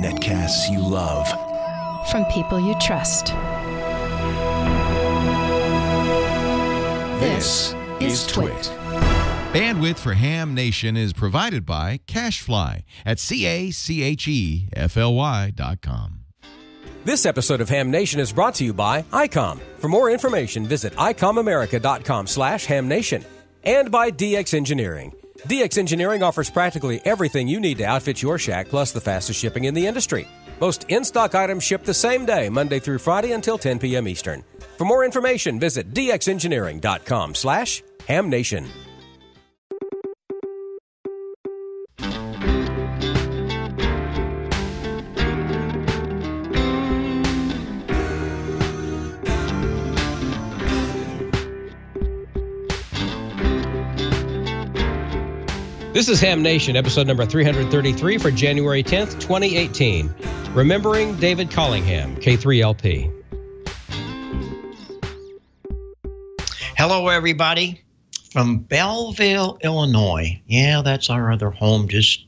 Netcasts you love. From people you trust. This is Twit. Bandwidth for Ham Nation is provided by CashFly at CACHEFLY.com. This episode of Ham Nation is brought to you by ICOM. For more information, visit ICOMAmerica.com/HamNation. And by DX Engineering. DX Engineering offers practically everything you need to outfit your shack, plus the fastest shipping in the industry. Most in-stock items ship the same day, Monday through Friday until 10 p.m. Eastern. For more information, visit DXEngineering.com/HamNation. This is Ham Nation, episode number 333 for January 10th, 2018. Remembering David Collingham, K3LP. Hello, everybody, from Belleville, Illinois. Yeah, that's our other home, just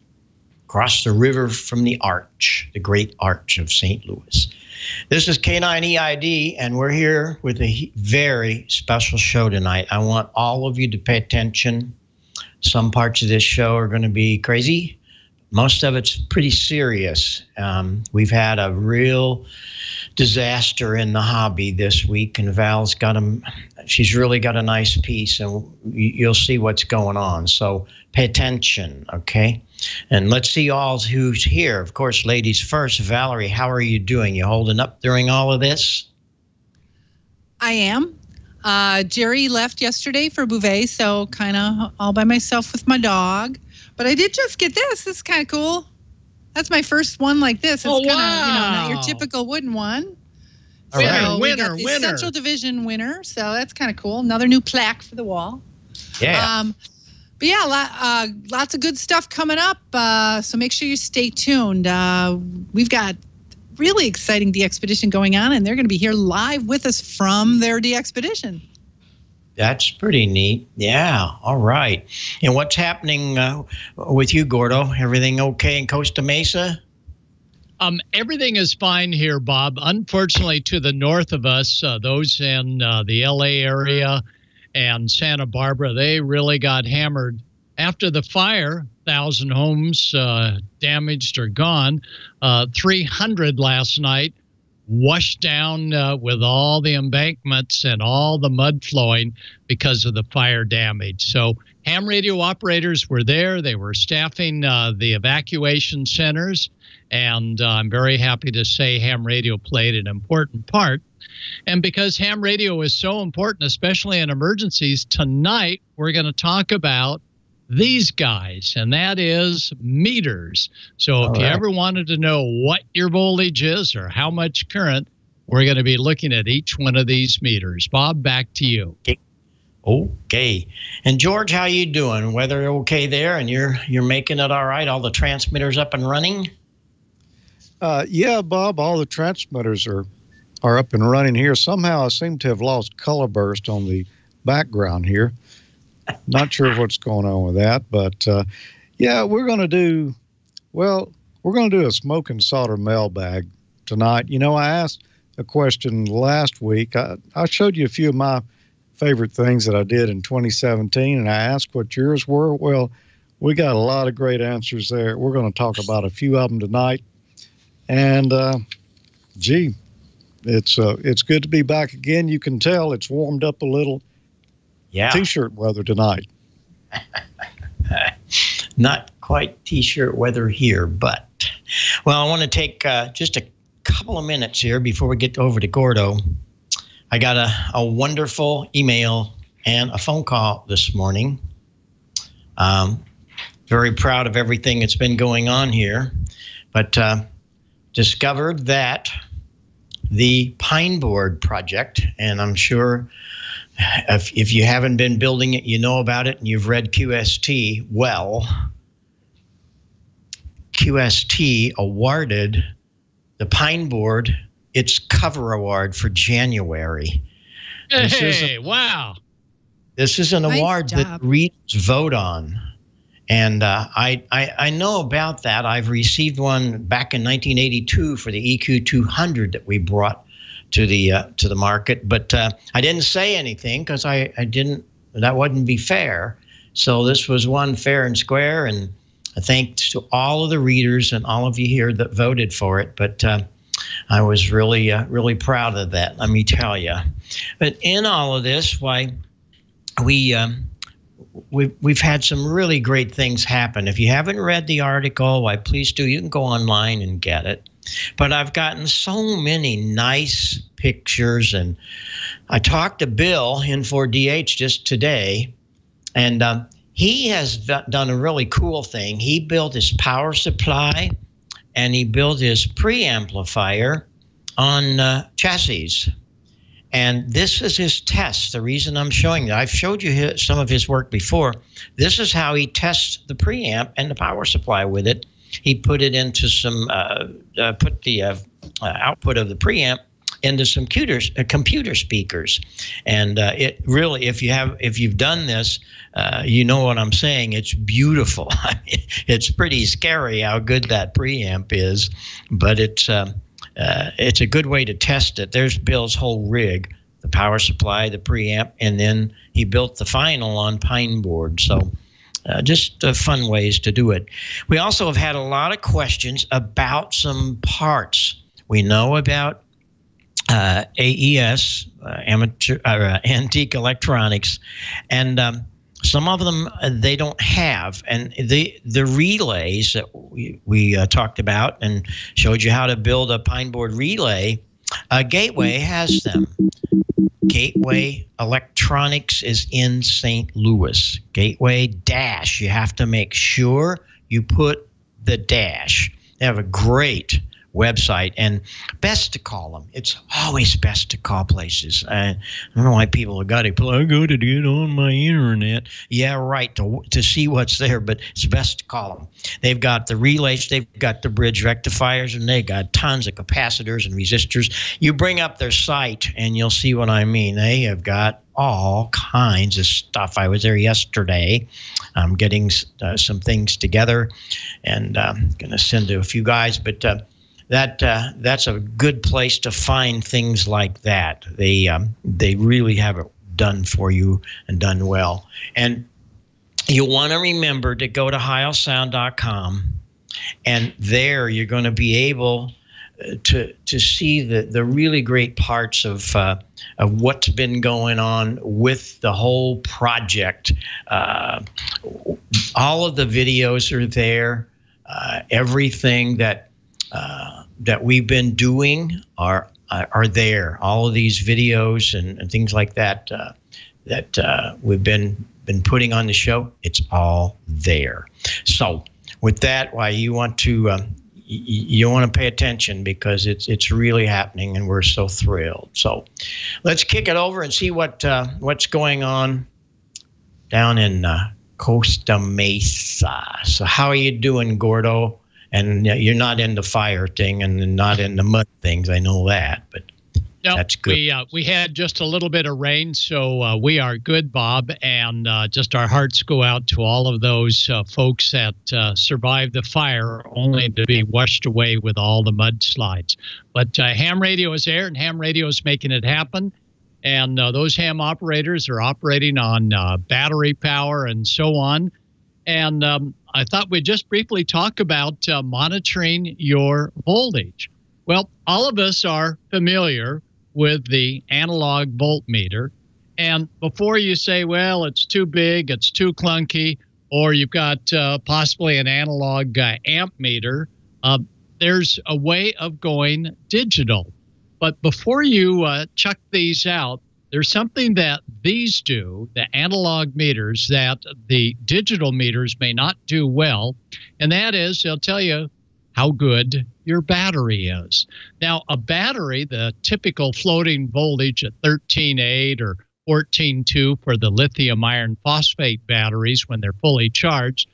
across the river from the Arch, the great Arch of St. Louis. This is K9EID, and we're here with a very special show tonight. I want all of you to pay attention. Some parts of this show are going to be crazy. Most of it's pretty serious. We've had a real disaster in the hobby this week, and Val's she's really got a nice piece, and you'll see what's going on. So pay attention, okay? And let's see all who's here. Of course, ladies first. Valerie, how are you doing? You holding up during all of this? I am. Jerry left yesterday for Bouvet, so kind of all by myself with my dog. But I did just get this. This is kind of cool. That's my first one like this. It's kind of, not your typical wooden one. All right. Winner. Central Division winner, so that's kind of cool. Another new plaque for the wall. Yeah. But yeah, lots of good stuff coming up. So make sure you stay tuned. We've got really exciting DXpedition going on, and they're going to be here live with us from their DXpedition. That's pretty neat. Yeah. All right. And what's happening with you, Gordo? Everything okay in Costa Mesa? Everything is fine here, Bob. Unfortunately, to the north of us, those in the LA area and Santa Barbara, they really got hammered after the fire. 1,000 homes damaged or gone. 300 last night washed down with all the embankments and all the mud flowing because of the fire damage. So ham radio operators were there. They were staffing the evacuation centers. And I'm very happy to say ham radio played an important part. And because ham radio is so important, especially in emergencies, tonight we're going to talk about these guys, and that is meters. So if you ever wanted to know what your voltage is or how much current, we're going to be looking at each one of these meters. Bob, back to you. Okay. And George, how you doing? Weather okay there, and you're making it all right? All the transmitters up and running? Yeah, Bob, all the transmitters are up and running here. Somehow I seem to have lost color burst on the background here. Not sure what's going on with that, but yeah, we're going to do a smoke and solder mailbag tonight. You know, I asked a question last week. I showed you a few of my favorite things that I did in 2017, and I asked what yours were. Well, we got a lot of great answers there. We're going to talk about a few of them tonight. And, it's good to be back again. You can tell it's warmed up a little. Yeah. T-shirt weather tonight. Not quite T-shirt weather here, but, well, I want to take just a couple of minutes here before we get over to Gordo. I got a wonderful email and a phone call this morning. Very proud of everything that's been going on here, but discovered that the Pine Board project, and I'm sure if you haven't been building it, you know about it, and you've read QST. Well, QST awarded the Pine Board its cover award for January. Wow. This is an award that readers vote on. And I know about that. I've received one back in 1982 for the EQ200 that we brought to the market, but I didn't say anything because I didn't. That wouldn't be fair. So this was one fair and square, and thanks to all of the readers and all of you here that voted for it. But I was really really proud of that, let me tell you. But in all of this, why we've had some really great things happen. If you haven't read the article, why please do. You can go online and get it. But I've gotten so many nice pictures, and I talked to Bill in 4DH just today, and he has done a really cool thing. He built his power supply, and he built his preamplifier on chassis. And this is his test. The reason I'm showing that, I've showed you some of his work before. This is how he tests the preamp and the power supply with it. He put it into some, put the output of the preamp into some computer speakers. And it really, if you've done this, you know what I'm saying. It's beautiful. I mean, it's pretty scary how good that preamp is, but it's a good way to test it. There's Bill's whole rig, the power supply, the preamp, and then he built the final on pine board. So just fun ways to do it. We also have had a lot of questions about some parts. We know about AES, Antique Electronics, and some of them they don't have. And the relays that we talked about and showed you how to build a pine board relay, Gateway has them. Gateway Electronics is in St. Louis. Gateway dash. You have to make sure you put the dash. They have a great website, and best to call them. It's always best to call places. I don't know why people have got to go to get on my internet. Yeah, right, to see what's there, but it's best to call them. They've got the relays, they've got the bridge rectifiers, and they got tons of capacitors and resistors. You bring up their site, and you'll see what I mean. They have got all kinds of stuff. I was there yesterday. I'm getting some things together, and I'm going to send to a few guys, but that's a good place to find things like that. They really have it done for you and done well. And you'll want to remember to go to heilsound.com, and there you're going to be able to see the really great parts of what's been going on with the whole project. All of the videos are there. Everything that we've been doing are there. All of these videos and things like that that we've been putting on the show, it's all there. So with that, why you want to pay attention, because it's really happening, and we're so thrilled. So let's kick it over and see what's going on down in Costa Mesa. So how are you doing, Gordo? And you're not in the fire thing and not in the mud things. I know that, but no, that's good. We had just a little bit of rain, so we are good, Bob. And just our hearts go out to all of those folks that survived the fire, only to be washed away with all the mudslides. But ham radio is there, and ham radio is making it happen. And those ham operators are operating on battery power and so on. And I thought we'd just briefly talk about monitoring your voltage. Well, all of us are familiar with the analog voltmeter. And before you say, well, it's too big, it's too clunky, or you've got possibly an analog amp meter, there's a way of going digital. But before you chuck these out, there's something that these do, the analog meters, that the digital meters may not do well, and that is they'll tell you how good your battery is. Now, a battery, the typical floating voltage at 13.8 or 14.2 for the lithium iron phosphate batteries when they're fully charged,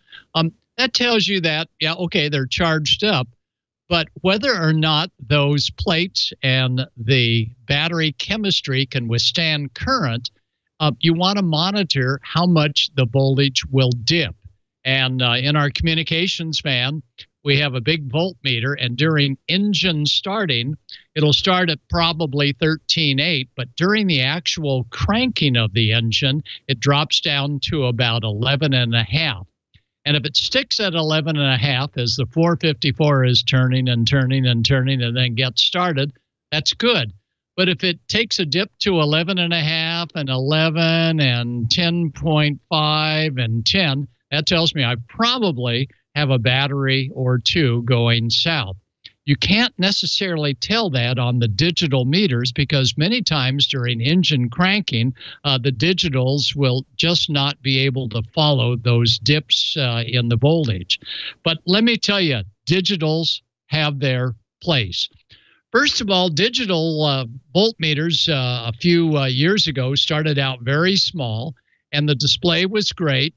that tells you that, yeah, okay, they're charged up. But whether or not those plates and the battery chemistry can withstand current, you want to monitor how much the voltage will dip. And in our communications van, we have a big voltmeter, and during engine starting, it'll start at probably 13.8, but during the actual cranking of the engine, it drops down to about 11.5. And if it sticks at 11.5 as the 454 is turning and turning and turning and then gets started, that's good. But if it takes a dip to 11.5 and 11 and 10.5 and 10, that tells me I probably have a battery or two going south. You can't necessarily tell that on the digital meters because many times during engine cranking, the digitals will just not be able to follow those dips in the voltage. But let me tell you, digitals have their place. First of all, digital voltmeters a few years ago started out very small, and the display was great.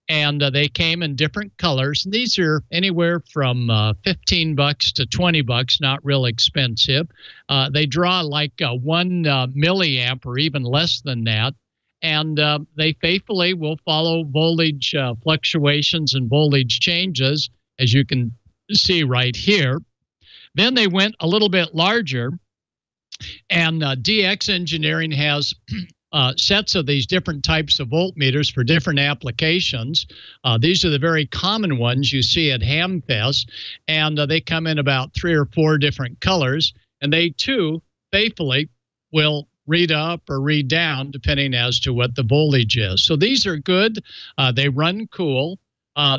And they came in different colors. And these are anywhere from $15 to $20, not real expensive. They draw like 1 milliamp or even less than that. And they faithfully will follow voltage fluctuations and voltage changes, as you can see right here. Then they went a little bit larger. And DX Engineering has sets of these different types of voltmeters for different applications. These are the very common ones you see at Hamfest, and they come in about 3 or 4 different colors, and they too faithfully will read up or read down depending as to what the voltage is. So these are good. They run cool.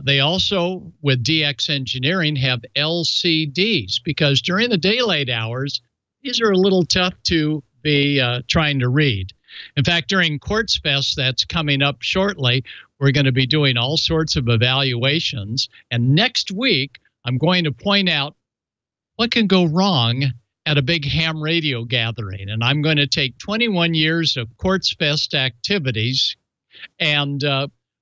They also, with DX Engineering, have LCDs because during the daylight hours, these are a little tough to be trying to read. In fact, during Quartz Fest that's coming up shortly, we're going to be doing all sorts of evaluations. And next week, I'm going to point out what can go wrong at a big ham radio gathering. And I'm going to take 21 years of Quartz Fest activities and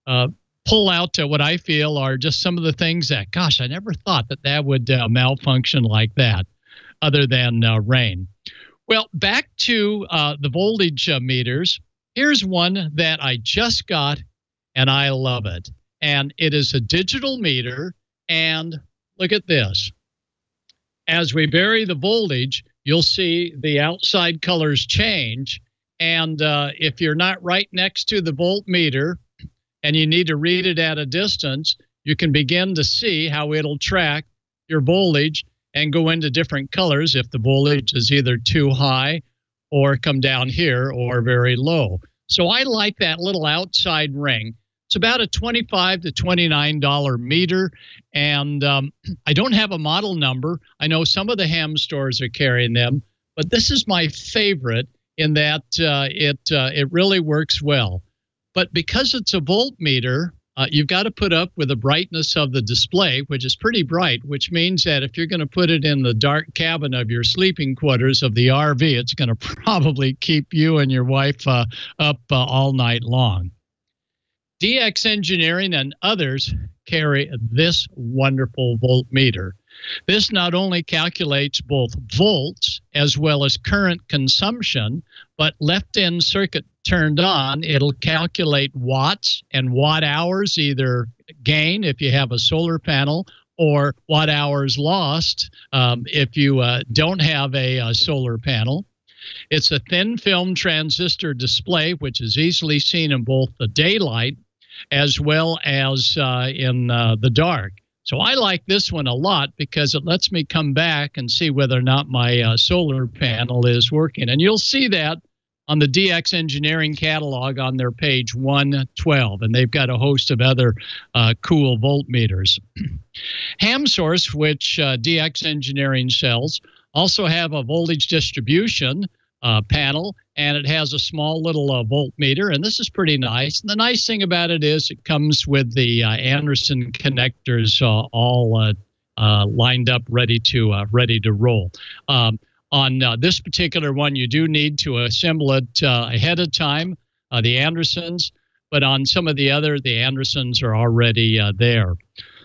pull out what I feel are just some of the things that, gosh, I never thought that would malfunction like that, other than rain. Well, back to the voltage meters. Here's one that I just got, and I love it. And it is a digital meter, and look at this. As we vary the voltage, you'll see the outside colors change. And if you're not right next to the voltmeter and you need to read it at a distance, you can begin to see how it'll track your voltage and go into different colors if the voltage is either too high or come down here or very low. So I like that little outside ring. It's about a $25 to $29 meter, and I don't have a model number. I know some of the ham stores are carrying them, but this is my favorite in that it really works well. But because it's a voltmeter, you've got to put up with the brightness of the display, which is pretty bright, which means that if you're going to put it in the dark cabin of your sleeping quarters of the RV, it's going to probably keep you and your wife up all night long. DX Engineering and others carry this wonderful voltmeter. This not only calculates both volts as well as current consumption, but left-in circuit turned on, it'll calculate watts and watt hours, either gain if you have a solar panel or watt hours lost if you don't have a solar panel. It's a thin film transistor display, which is easily seen in both the daylight as well as in the dark. So I like this one a lot because it lets me come back and see whether or not my solar panel is working. And you'll see that on the DX Engineering catalog on their page 112. And they've got a host of other cool voltmeters. Ham Source, which DX Engineering sells, also have a voltage distribution panel, and it has a small little voltmeter, and this is pretty nice. And the nice thing about it is it comes with the Anderson connectors all lined up, ready to roll. On this particular one, you do need to assemble it ahead of time, the Andersons, but on some of the Andersons are already there.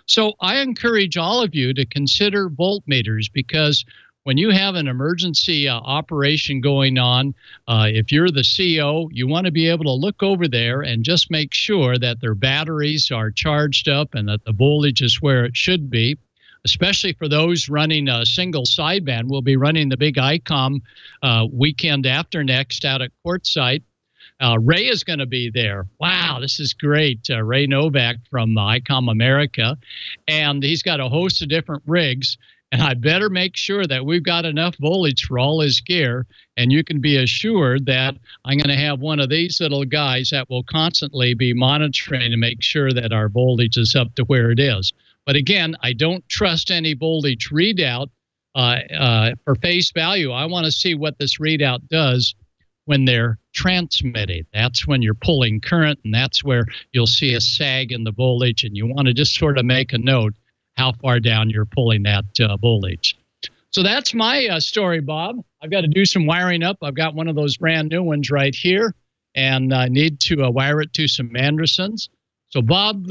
So I encourage all of you to consider voltmeters because when you have an emergency operation going on, if you're the CO, you want to be able to look over there and just make sure that their batteries are charged up and that the voltage is where it should be. Especially for those running a single sideband. We'll be running the big ICOM weekend after next out at Quartzsite. Ray is going to be there. Wow, this is great. Ray Novak from ICOM America. And he's got a host of different rigs. And I better make sure that we've got enough voltage for all his gear. And you can be assured that I'm going to have one of these little guys that will constantly be monitoring to make sure that our voltage is up to where it is. But again, I don't trust any voltage readout for face value. I want to see what this readout does when they're transmitting. That's when you're pulling current, and that's where you'll see a sag in the voltage, and you want to just sort of make a note how far down you're pulling that voltage. So that's my story, Bob. I've got to do some wiring up. I've got one of those brand new ones right here, and I need to wire it to some Andersons. So, Bob,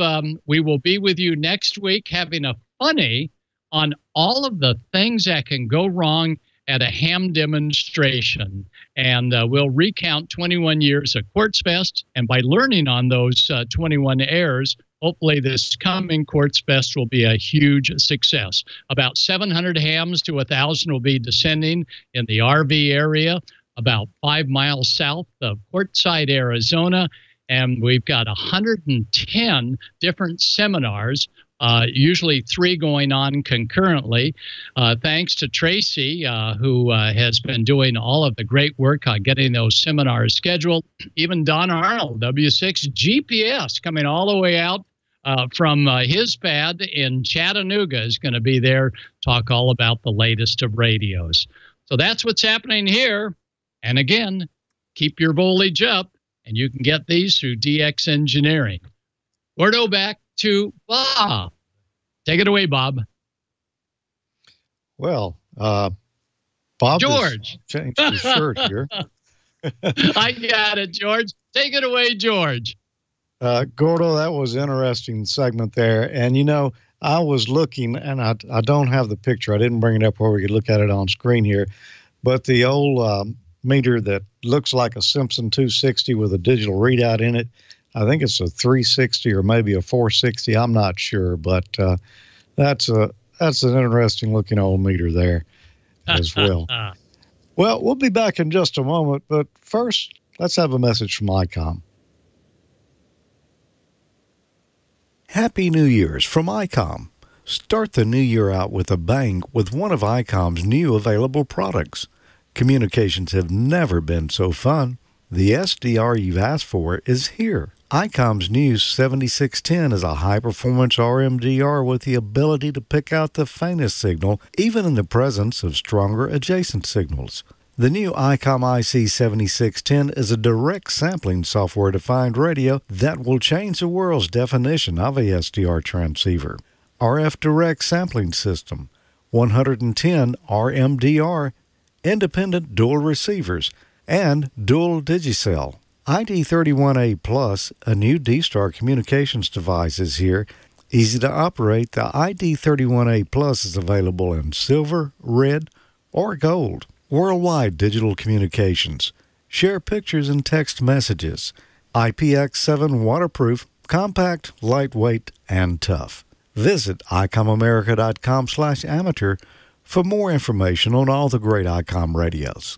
we will be with you next week having a funny on all of the things that can go wrong at a ham demonstration. And we'll recount 21 years of Quartz Fest. And by learning on those 21 errors, hopefully this coming Quartz Fest will be a huge success. About 700 hams to 1,000 will be descending in the RV area, about 5 miles south of Quartzsite, Arizona. And we've got 110 different seminars, usually 3 going on concurrently. Thanks to Tracy, who has been doing all of the great work on getting those seminars scheduled. Even Don Arnold, W6 GPS, coming all the way out from his pad in Chattanooga, is going to be there, talk all about the latest of radios. So that's what's happening here. And again, keep your voltage up. And you can get these through DX Engineering. Gordo, back to Bob. Take it away, Bob. Well, Bob George changed his shirt here. I got it, George. Take it away, George. Gordo, that was an interesting segment there. And, you know, I was looking, and I don't have the picture. I didn't bring it up where we could look at it on screen here. But the old meter that looks like a Simpson 260 with a digital readout in it. I think it's a 360 or maybe a 460. I'm not sure, but that's an interesting looking old meter there as well. Well, we'll be back in just a moment, but first, let's have a message from ICOM. Happy New Year's from ICOM. Start the new year out with a bang with one of ICOM's new available products. Communications have never been so fun. The SDR you've asked for is here. ICOM's new 7610 is a high-performance RMDR with the ability to pick out the faintest signal, even in the presence of stronger adjacent signals. The new ICOM IC 7610 is a direct sampling software-defined radio that will change the world's definition of a SDR transceiver. RF direct sampling system, 110 RMDR, independent dual receivers, and dual digicell. ID31A Plus, a new D-Star communications device, is here. Easy to operate, the ID31A Plus is available in silver, red, or gold. Worldwide digital communications. Share pictures and text messages. IPX7 waterproof, compact, lightweight, and tough. Visit ICOMAmerica.com/amateur for more information on all the great ICOM radios.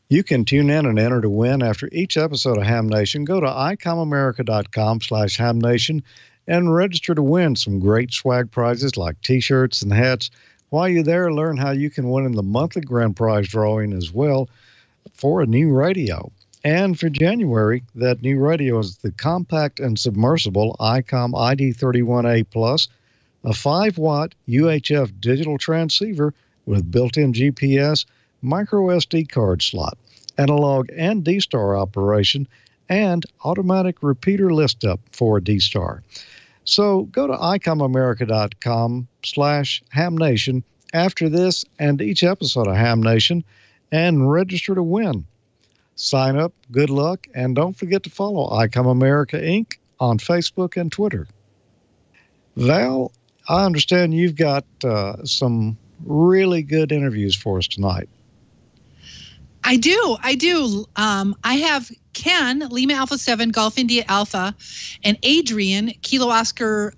You can tune in and enter to win after each episode of Ham Nation. Go to ICOMAmerica.com/HamNation and register to win some great swag prizes like T-shirts and hats. While you're there, learn how you can win in the monthly grand prize drawing as well for a new radio. And for January, that new radio is the compact and submersible ICOM ID31A Plus, a 5-watt UHF digital transceiver with built-in GPS, micro SD card slot, analog and D-Star operation, and automatic repeater list-up for D-Star. So go to ICOMAmerica.com/HamNation after this and each episode of Ham Nation and register to win. Sign up, good luck, and don't forget to follow ICOM America Inc. on Facebook and Twitter. Val, I understand you've got some really good interviews for us tonight. I do. I have Ken, Lima Alpha 7, Golf India Alpha, and Adrian, Kilo Oscar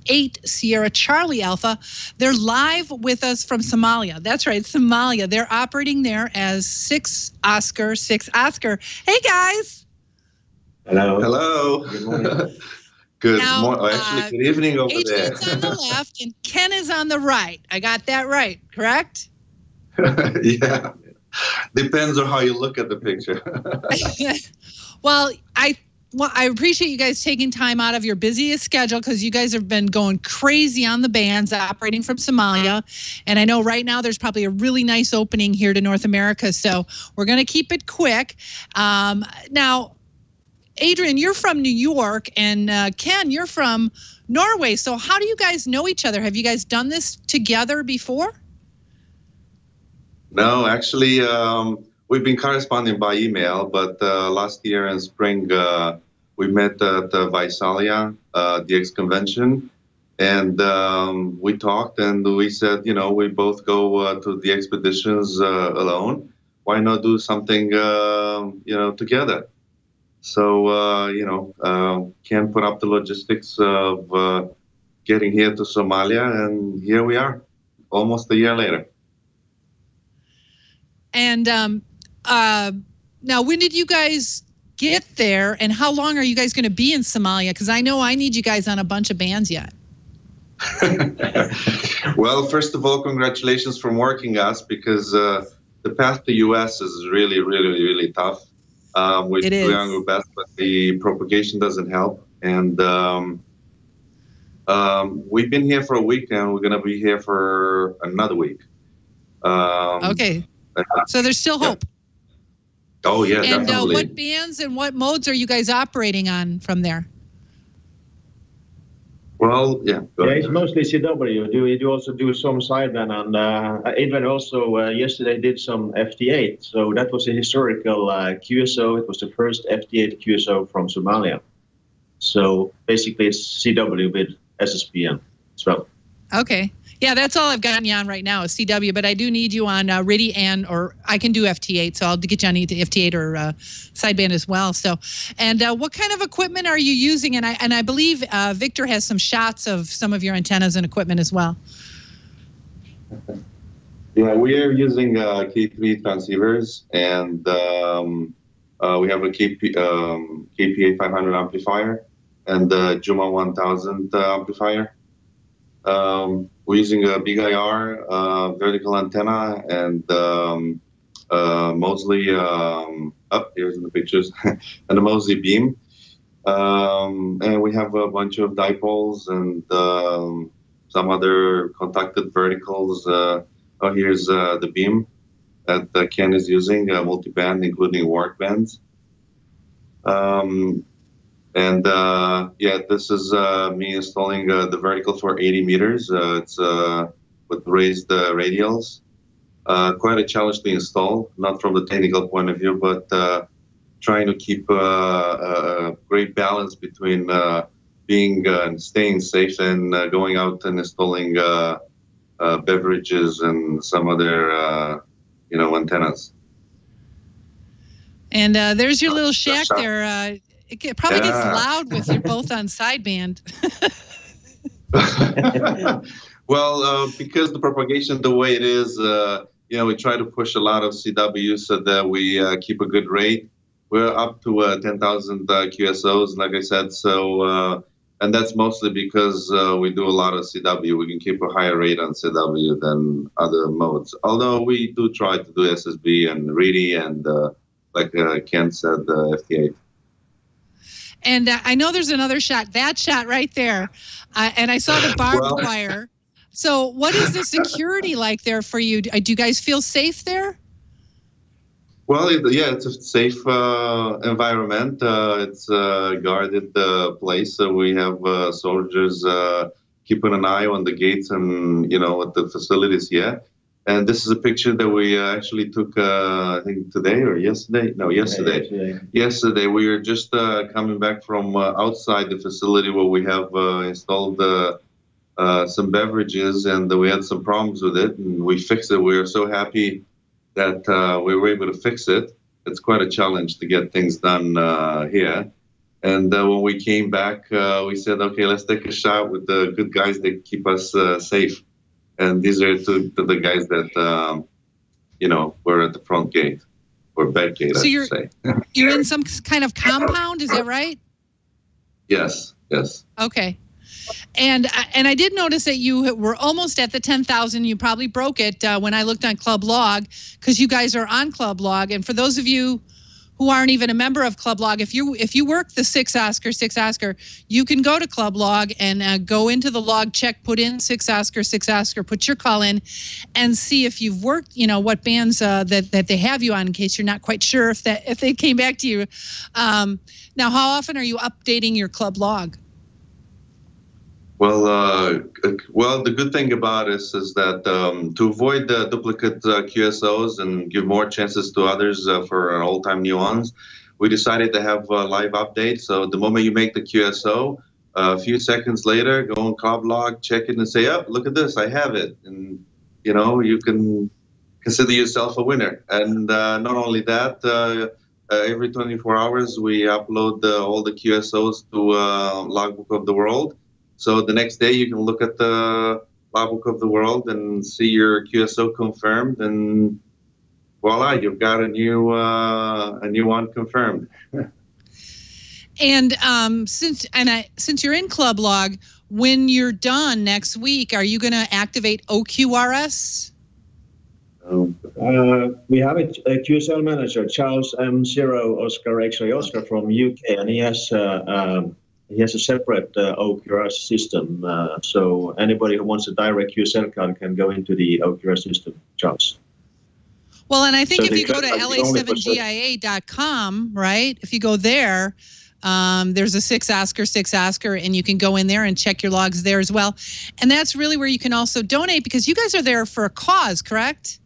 8, Sierra Charlie Alpha. They're live with us from Somalia. That's right, Somalia. They're operating there as 6 Oscar. Hey, guys. Hello. Good morning. Good morning. Actually, good evening over there. Adrian's on the left and Ken is on the right. I got that right, correct? Yeah. Depends on how you look at the picture. Well, I appreciate you guys taking time out of your busiest schedule because you guys have been going crazy on the bands operating from Somalia. And I know right now there's probably a really nice opening here to North America. So we're going to keep it quick. Now, Adrian, you're from New York, and Ken, you're from Norway. So how do you guys know each other? Have you guys done this together before? No, actually, we've been corresponding by email, but last year in spring, we met at the Visalia DX convention, and we talked, and we said, we both go to the expeditions alone. Why not do something, together? So, Ken put up the logistics of getting here to Somalia, and here we are, almost a year later. And now, when did you guys get there, and how long are you guys going to be in Somalia? Because I know I need you guys on a bunch of bands yet. Well, first of all, congratulations for working us, because the path to U.S. is really, really, really tough. We're doing our best, but the propagation doesn't help. And we've been here for a week, and we're going to be here for another week. Okay. So there's still hope. Oh, yeah, and definitely. What bands and what modes are you guys operating on from there? Well, yeah. It's mostly CW. We do also do some sideband, and Adrian also yesterday did some FT8. So that was a historical QSO. It was the first FT8 QSO from Somalia. So basically it's CW with SSBN as well. Okay. Yeah, that's all I've gotten you on right now is CW, but I do need you on RIDI or I can do FT8, so I'll get you on FT8 or sideband as well. So, and what kind of equipment are you using? And I believe Victor has some shots of some of your antennas and equipment as well. Yeah, we are using K3 transceivers, and we have a KPA 500 amplifier and the Juma 1000 amplifier. We're using a big IR vertical antenna and Mosley, here's in the pictures, and a Mosley beam. And we have a bunch of dipoles and some other contacted verticals. Here's the beam that Ken is using, multi-band, including work bands. This is me installing the vertical for 80 meters. It's with raised radials. Quite a challenge to install, not from the technical point of view, but trying to keep a great balance between being and staying safe and going out and installing beverages and some other, antennas. And there's your little shack there. It probably gets loud with you both on sideband. Well, because the propagation the way it is, we try to push a lot of CW so that we keep a good rate. We're up to 10,000 QSOs, like I said. So, and that's mostly because we do a lot of CW. We can keep a higher rate on CW than other modes. Although we do try to do SSB and RIDI and, like Ken said, FT8. And I know there's another shot, that shot right there. And I saw the barbed wire. So what is the security like there for you? Do you guys feel safe there? Well, it's a safe environment. It's a guarded place. So we have soldiers keeping an eye on the gates and, at the facilities here. And this is a picture that we actually took, I think today or yesterday? No, yesterday. Yesterday, we were just coming back from outside the facility where we have installed some beverages, and we had some problems with it, and we fixed it. We were so happy that we were able to fix it. It's quite a challenge to get things done here. And when we came back, we said, okay, let's take a shot with the good guys that keep us safe. And these are the guys that, were at the front gate, or back gate, I should say. You're in some kind of compound, is that right? Yes. Okay. And I did notice that you were almost at the 10,000. You probably broke it when I looked on Club Log, because you guys are on Club Log. And for those of you who aren't even a member of Club Log, if you work the 6 Asker, you can go to Club Log and go into the log check, put in 6 Asker, put your call in, and see if you've worked, what bands that they have you on, in case you're not quite sure if they came back to you. Now, how often are you updating your Club Log? Well, the good thing about it is that to avoid the duplicate QSOs and give more chances to others for all-time new ones, we decided to have live updates. So the moment you make the QSO, a few seconds later, go on Club Log, check it, and say, "Oh, look at this, I have it," and you can consider yourself a winner. And not only that, every 24 hours we upload all the QSOs to Logbook of the World. So the next day you can look at the Logbook of the World and see your QSO confirmed, and voila, you've got a new one confirmed. And since you're in Club Log, when you're done next week, are you going to activate OQRS? We have a QSL manager, Charles M0 Oscar X-ray Oscar from UK, and he has a separate OQRS system. So anybody who wants a direct QSL card can go into the OQRS system, Charles. Well, and I think if you go to la7gia.com, right, if you go there, there's a 6 Asker, and you can go in there and check your logs there as well. And that's really where you can also donate, because you guys are there for a cause, correct?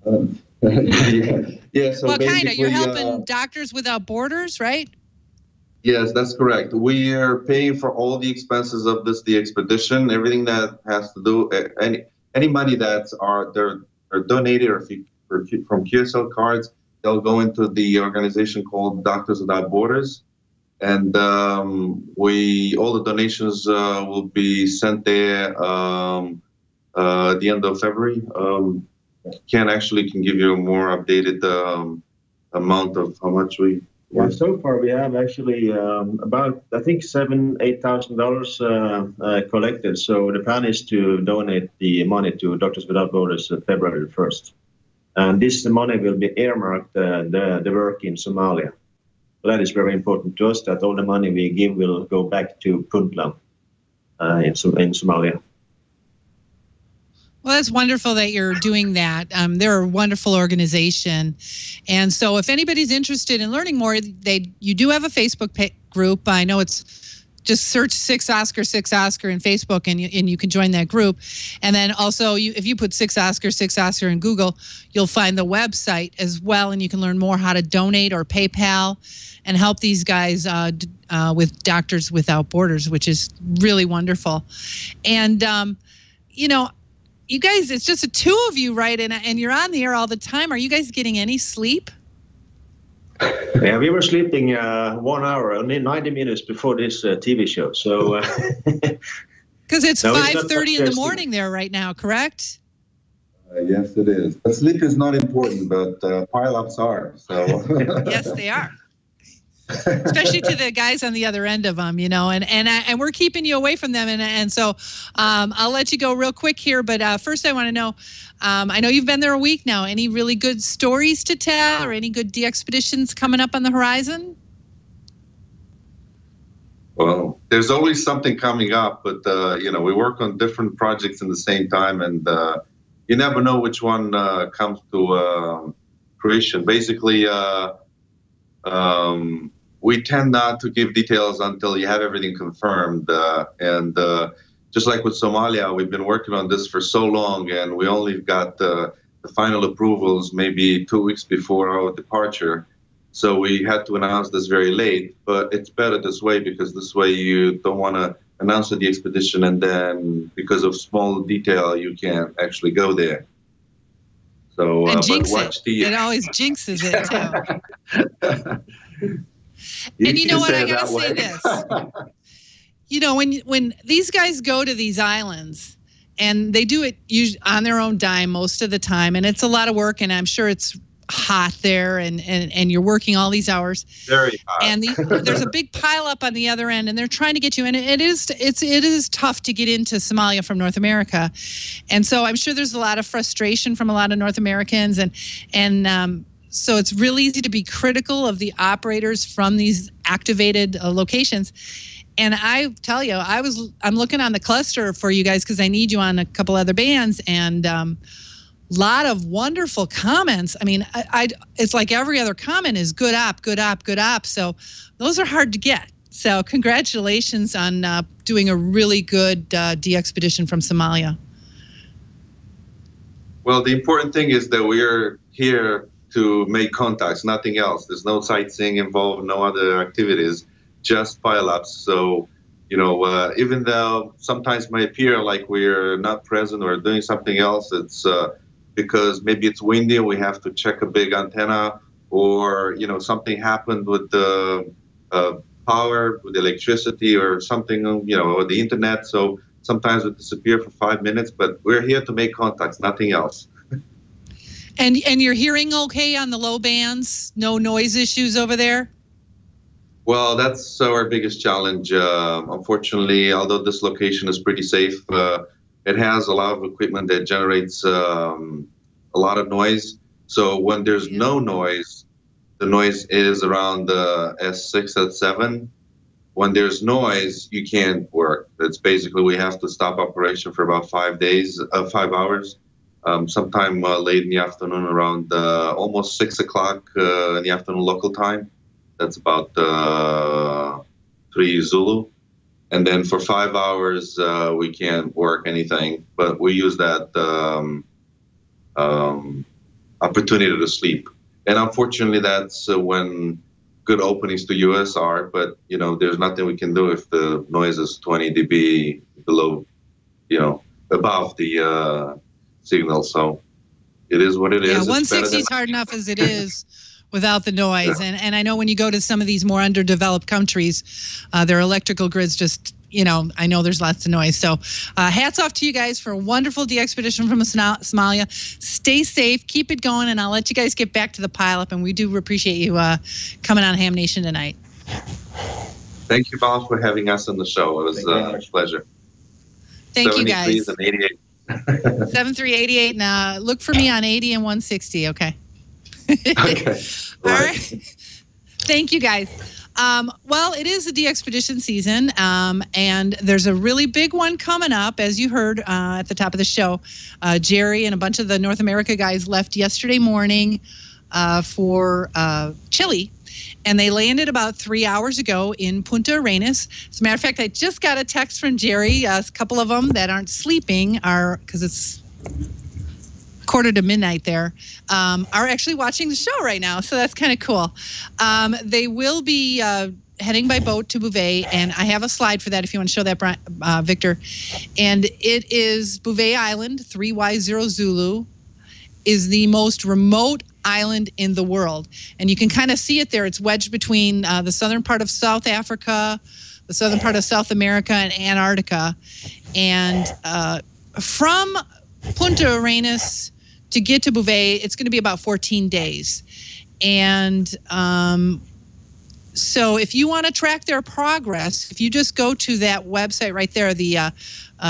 Yeah. So well, kind of. You're helping Doctors Without Borders, right? Yes, that's correct. We are paying for all the expenses of this DXpedition. Everything that has to do any money that they're donated or from QSL cards, they'll go into the organization called Doctors Without Borders, and all the donations will be sent there at the end of February. Ken can give you a more updated amount of how much we. Yeah, so far we have actually about, I think, $7,000-8,000 collected. So the plan is to donate the money to Doctors Without Borders February 1st. And this money will be earmarked the work in Somalia. So that is very important to us, that all the money we give will go back to Puntland in Somalia. Well, that's wonderful that you're doing that. They're a wonderful organization. And so if anybody's interested in learning more, you do have a Facebook group. I know it's just search 6 Asker in Facebook, and you can join that group. And then also, if you put 6 Asker in Google, you'll find the website as well, and you can learn more how to donate or PayPal and help these guys with Doctors Without Borders, which is really wonderful. And, you guys, it's just the 2 of you, right? And you're on the air all the time. Are you guys getting any sleep? Yeah, we were sleeping 1 hour, only 90 minutes before this TV show. So, because it's 5:30 in the morning there right now, correct? Yes, it is. But sleep is not important, but pile-ups are. So yes, they are. Especially to the guys on the other end of them, and we're keeping you away from them. And so I'll let you go real quick here. But first I want to know, I know you've been there a week now. Any really good stories to tell, or any good DXpeditions coming up on the horizon? Well, there's always something coming up, but, we work on different projects in the same time, and you never know which one comes to fruition. Basically, we tend not to give details until you have everything confirmed. And just like with Somalia, we've been working on this for so long, and we only got the final approvals maybe 2 weeks before our departure. So we had to announce this very late, but it's better this way, because this way you don't want to announce the expedition, and then because of small detail, you can't actually go there. So, and but jinx watch it. the. It always jinxes it too. You And you know can what? say I it gotta that say way. this. You know, when these guys go to these islands, and they do it usually on their own dime most of the time, and it's a lot of work, and I'm sure it's hot there, and you're working all these hours. Very hot. And there's a big pile up on the other end, and they're trying to get you. And it is tough to get into Somalia from North America, and so I'm sure there's a lot of frustration from a lot of North Americans, and so it's real easy to be critical of the operators from these activated locations. And I tell you, I'm looking on the cluster for you guys because I need you on a couple other bands, and lot of wonderful comments. I mean, it's like every other comment is good op, good op, good op. So those are hard to get. So congratulations on doing a really good DXpedition from Somalia. Well, the important thing is that we're here to make contacts, nothing else. There's no sightseeing involved, no other activities, just pile-ups. So, you know, even though sometimes it may appear like we're not present or doing something else, it's because maybe it's windy and we have to check a big antenna, or, you know, something happened with the power, with the electricity or something, you know, or the internet. So sometimes we disappear for 5 minutes, but we're here to make contacts, nothing else. And you're hearing okay on the low bands? No noise issues over there? Well, that's our biggest challenge. Unfortunately, although this location is pretty safe, it has a lot of equipment that generates a lot of noise. So when there's no noise, the noise is around the S6, S7. When there's noise, you can't work. It's basically we have to stop operation for about 5 hours. Sometime late in the afternoon, around almost 6 o'clock in the afternoon local time. That's about 3 Zulu. And then for 5 hours, we can't work anything, but we use that opportunity to sleep. And unfortunately, that's when good openings to US are, but, you know, there's nothing we can do if the noise is 20 dB below, you know, above the signal. So it is what it is. Yeah, 160 is hard enough as it is without the noise. Yeah. And I know when you go to some of these more underdeveloped countries, their electrical grids just, you know, I know there's lots of noise. So hats off to you guys for a wonderful DXpedition from Somalia. Stay safe, keep it going, and I'll let you guys get back to the pileup. And we do appreciate you coming on Ham Nation tonight. Thank you, Bob, for having us on the show. It was a pleasure. Thank you, guys. 73 and 88. 7388. Now look for me on 80 and 160. Okay. Okay. All right. Thank you, guys. Well, it is a DXpedition season, and there's a really big one coming up, as you heard at the top of the show. Jerry and a bunch of the North America guys left yesterday morning for Chile, and they landed about 3 hours ago in Punta Arenas. As a matter of fact, I just got a text from Jerry. A couple of them that aren't sleeping because it's 1:45 there, are actually watching the show right now. So that's kind of cool. They will be heading by boat to Bouvet, and I have a slide for that if you want to show that, Victor. And it is Bouvet Island, 3Y0 Zulu, is the most remote island in the world. And you can kind of see it there. It's wedged between the southern part of South Africa, the southern part of South America, and Antarctica. And from Punta Arenas to get to Bouvet, it's going to be about 14 days. And so if you want to track their progress, if you just go to that website right there, the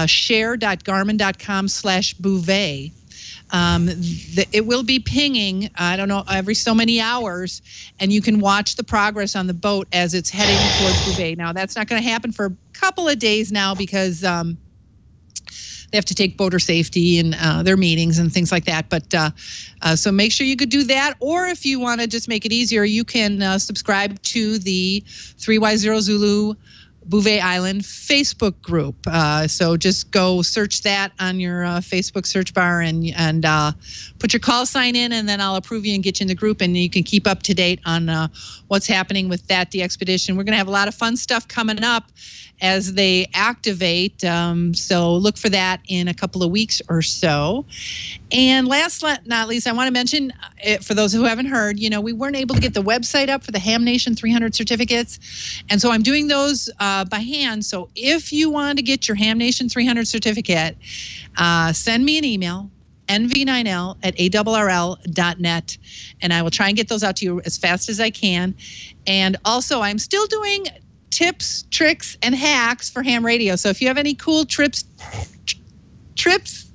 share.garmin.com/Bouvet, it will be pinging, I don't know, every so many hours, and you can watch the progress on the boat as it's heading towards Bouvet. Now, that's not going to happen for a couple of days now because they have to take boater safety and their meetings and things like that. But so make sure you could do that. Or if you want to just make it easier, you can subscribe to the 3Y0 Zulu Bouvet Island Facebook group. So just go search that on your Facebook search bar and put your call sign in, and then I'll approve you and get you in the group, and you can keep up to date on what's happening with that DXpedition. We're going to have a lot of fun stuff coming up as they activate. So look for that in a couple of weeks or so. And last but not least, I want to mention, for those who haven't heard, we weren't able to get the website up for the Ham Nation 300 certificates. And so I'm doing those by hand. So if you want to get your Ham Nation 300 certificate, send me an email, nv9l@arrl.net, and I will try and get those out to you as fast as I can. And also, I'm still doing tips, tricks, and hacks for ham radio. So if you have any cool tips, tricks,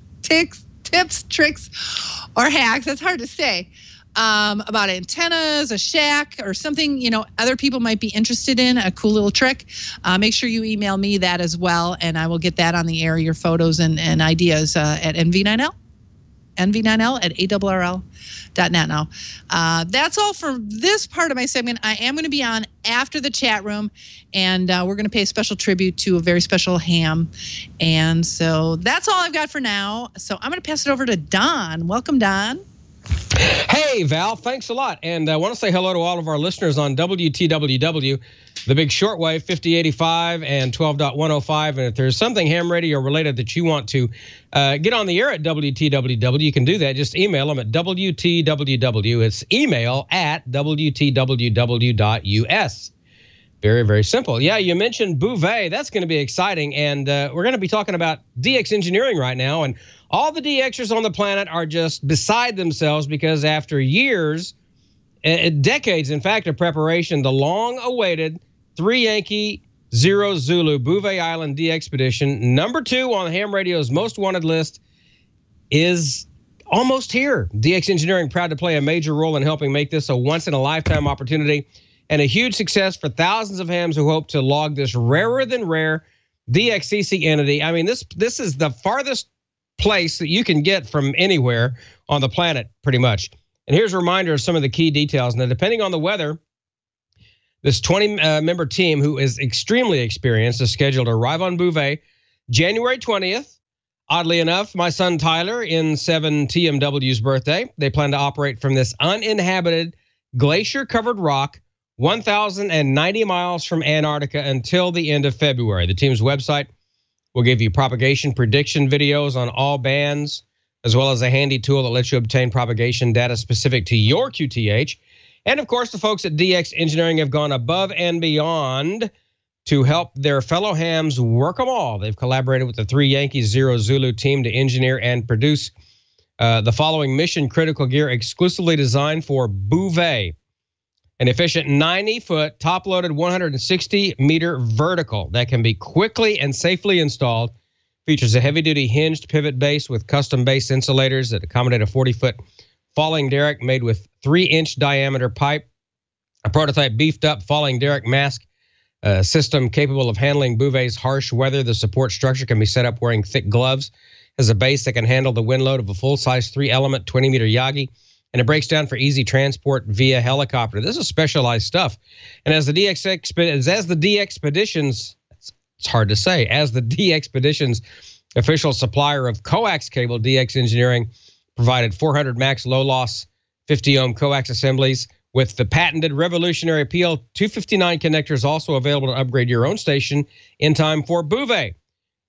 or hacks, that's hard to say, about antennas, a shack, or something, other people might be interested in, a cool little trick, make sure you email me that as well, and I will get that on the air, your photos and ideas at nv9l@arrl.net. Now, that's all for this part of my segment. I am going to be on after the chat room, and we're going to pay a special tribute to a very special ham. And so that's all I've got for now. So I'm going to pass it over to Don. Welcome, Don. Hey, Val, thanks a lot. And I want to say hello to all of our listeners on WTWW, the big shortwave 5085 and 12.105. And if there's something ham radio related that you want to get on the air at WTWW, you can do that. Just email them at WTWW. It's email at WTWW.us. Very, very simple. Yeah, you mentioned Bouvet. That's going to be exciting. And we're going to be talking about DX engineering right now. And all the DXers on the planet are just beside themselves because after years, decades, in fact, of preparation, the long-awaited 3 Yankee 0 Zulu Bouvet Island DXpedition, number 2 on ham radio's most wanted list, is almost here. DX Engineering proud to play a major role in helping make this a once-in-a-lifetime opportunity and a huge success for thousands of hams who hope to log this rarer-than-rare DXCC entity. I mean, this is the farthest place that you can get from anywhere on the planet, pretty much. And here's a reminder of some of the key details. Now, depending on the weather, this 20-member team, who is extremely experienced, is scheduled to arrive on Bouvet January 20th. Oddly enough, my son Tyler in 7 TMW's birthday. They plan to operate from this uninhabited, glacier-covered rock 1,090 miles from Antarctica until the end of February. The team's website will give you propagation prediction videos on all bands, as well as a handy tool that lets you obtain propagation data specific to your QTH. And of course, the folks at DX Engineering have gone above and beyond to help their fellow hams work them all. They've collaborated with the 3 Yankee 0 Zulu team to engineer and produce the following mission-critical gear exclusively designed for Bouvet. An efficient 90-foot, top-loaded 160-meter vertical that can be quickly and safely installed. Features a heavy-duty hinged pivot base with custom base insulators that accommodate a 40-foot falling derrick made with 3-inch diameter pipe. A prototype beefed-up falling derrick mask system capable of handling Bouvet's harsh weather. The support structure can be set up wearing thick gloves. Has a base that can handle the wind load of a full-size 3-element 20-meter Yagi. And it breaks down for easy transport via helicopter. This is specialized stuff. And as the DXpedition's, it's hard to say, as the DXpedition's official supplier of coax cable, DX Engineering provided 400 max low-loss 50-ohm coax assemblies with the patented revolutionary PL 259 connectors, also available to upgrade your own station in time for Bouvet.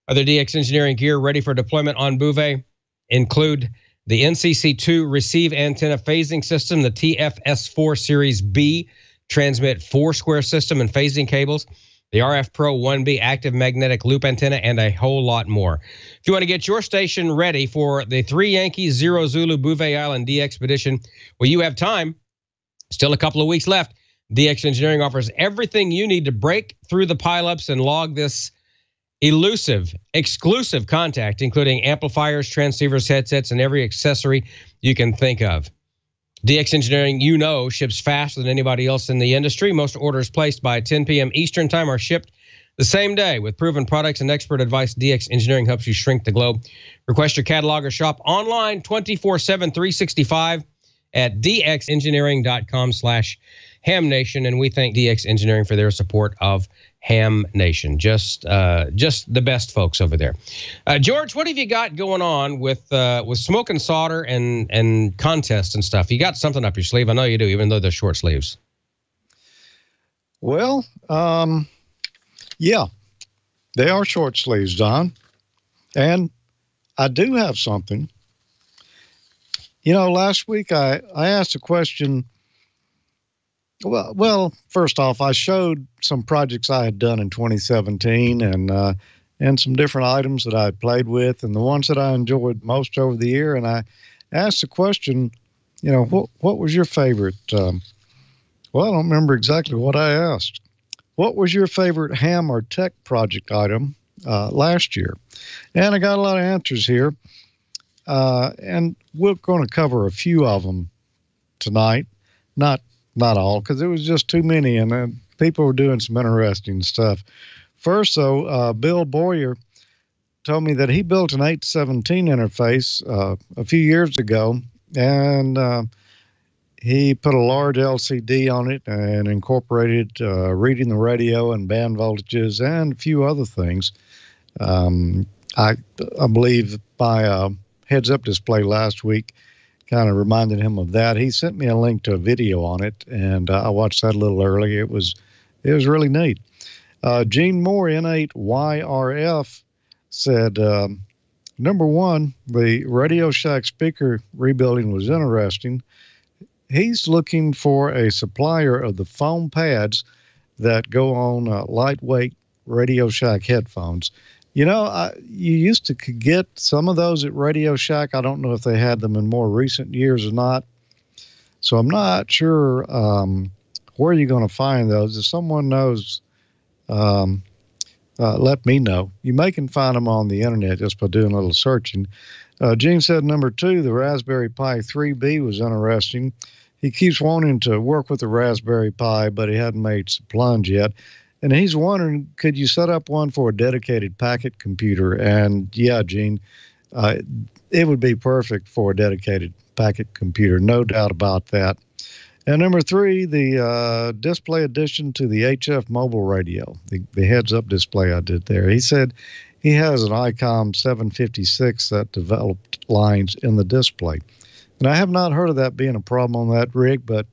Other DX Engineering gear ready for deployment on Bouvet include the NCC2 receive antenna phasing system, the TFS4 Series B transmit 4-square system and phasing cables, the RF Pro 1B active magnetic loop antenna, and a whole lot more. If you want to get your station ready for the 3 Yankee 0 Zulu Bouvet Island DXpedition, well, you have time. Still a couple of weeks left. DX Engineering offers everything you need to break through the pileups and log this elusive, exclusive contact, including amplifiers, transceivers, headsets, and every accessory you can think of. DX Engineering, ships faster than anybody else in the industry. Most orders placed by 10 p.m. Eastern Time are shipped the same day. With proven products and expert advice, DX Engineering helps you shrink the globe. Request your catalog or shop online 24/7, 365 at dxengineering.com/hamnation. And we thank DX Engineering for their support of Ham Nation. Just the best folks over there. George, what have you got going on with Smoke and Solder and contests and stuff? You got something up your sleeve. I know you do, even though they're short sleeves. Well, yeah, they are short sleeves, Don. And I do have something. You know, last week I asked a question. Well, first off, I showed some projects I had done in 2017 and some different items that I had played with and the ones that I enjoyed most over the year. And I asked the question, you know, what was your favorite? Well, I don't remember exactly what I asked. What was your favorite ham or tech project item last year? And I got a lot of answers here. And we're going to cover a few of them tonight. Not all, because it was just too many, and people were doing some interesting stuff. First, though, Bill Boyer told me that he built an 817 interface a few years ago, and he put a large LCD on it and incorporated reading the radio and band voltages and a few other things. I believe my heads-up display last week kind of reminded him of that. He sent me a link to a video on it, and I watched that a little early. It was really neat. Gene Moore, N8YRF, said, number one, the Radio Shack speaker rebuilding was interesting. He's looking for a supplier of the foam pads that go on lightweight Radio Shack headphones. You know, you used to get some of those at Radio Shack. I don't know if they had them in more recent years or not. So I'm not sure where you're going to find those. If someone knows, let me know. You may can find them on the internet just by doing a little searching. Gene said number two, the Raspberry Pi 3B was interesting. He keeps wanting to work with the Raspberry Pi, but he hadn't made some plunge yet. And he's wondering, could you set up one for a dedicated packet computer? And yeah, Gene, it would be perfect for a dedicated packet computer, no doubt about that. And number three, the display addition to the HF mobile radio, the heads-up display I did there. He said he has an ICOM 756 that developed lines in the display. And I have not heard of that being a problem on that rig, but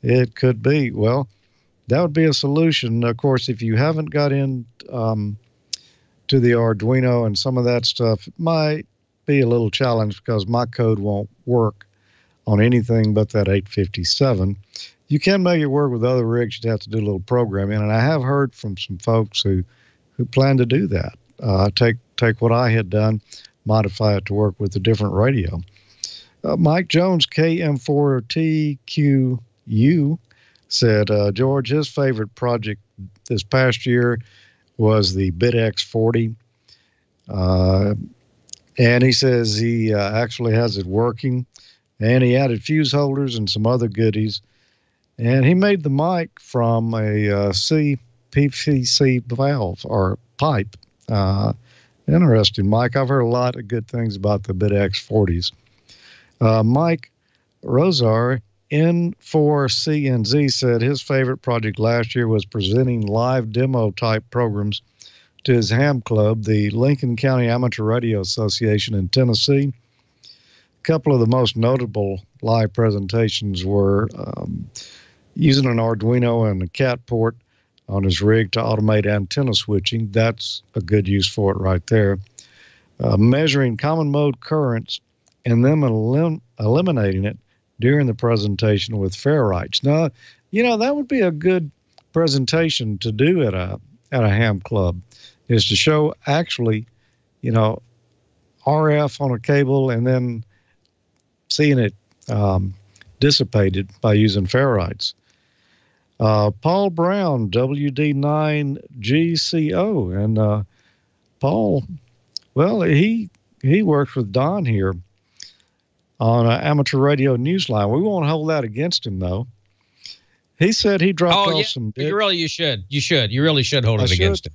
it could be. Well, that would be a solution. Of course, if you haven't got in to the Arduino and some of that stuff, it might be a little challenge because my code won't work on anything but that 857. You can make it work with other rigs. You'd have to do a little programming, and I have heard from some folks who plan to do that. Take what I had done, modify it to work with a different radio. Mike Jones, KM4TQU, said, George, his favorite project this past year was the BitX40. And he says he actually has it working. And he added fuse holders and some other goodies. And he made the mic from a PVC valve or pipe. Interesting, Mike. I've heard a lot of good things about the BitX40s. Mike Rosar, N4CNZ, said his favorite project last year was presenting live demo type programs to his ham club, the Lincoln County Amateur Radio Association in Tennessee. A couple of the most notable live presentations were using an Arduino and a cat port on his rig to automate antenna switching. That's a good use for it right there. Measuring common mode currents and then eliminating it during the presentation with ferrites. Now, you know, that would be a good presentation to do at a ham club, is to show actually, you know, RF on a cable and then seeing it dissipated by using ferrites. Paul Brown, WD9GCO. And Paul, well, he works with Don here on an amateur radio newsline. We won't hold that against him, though. He said he dropped off some... You really should. You really should hold it against him.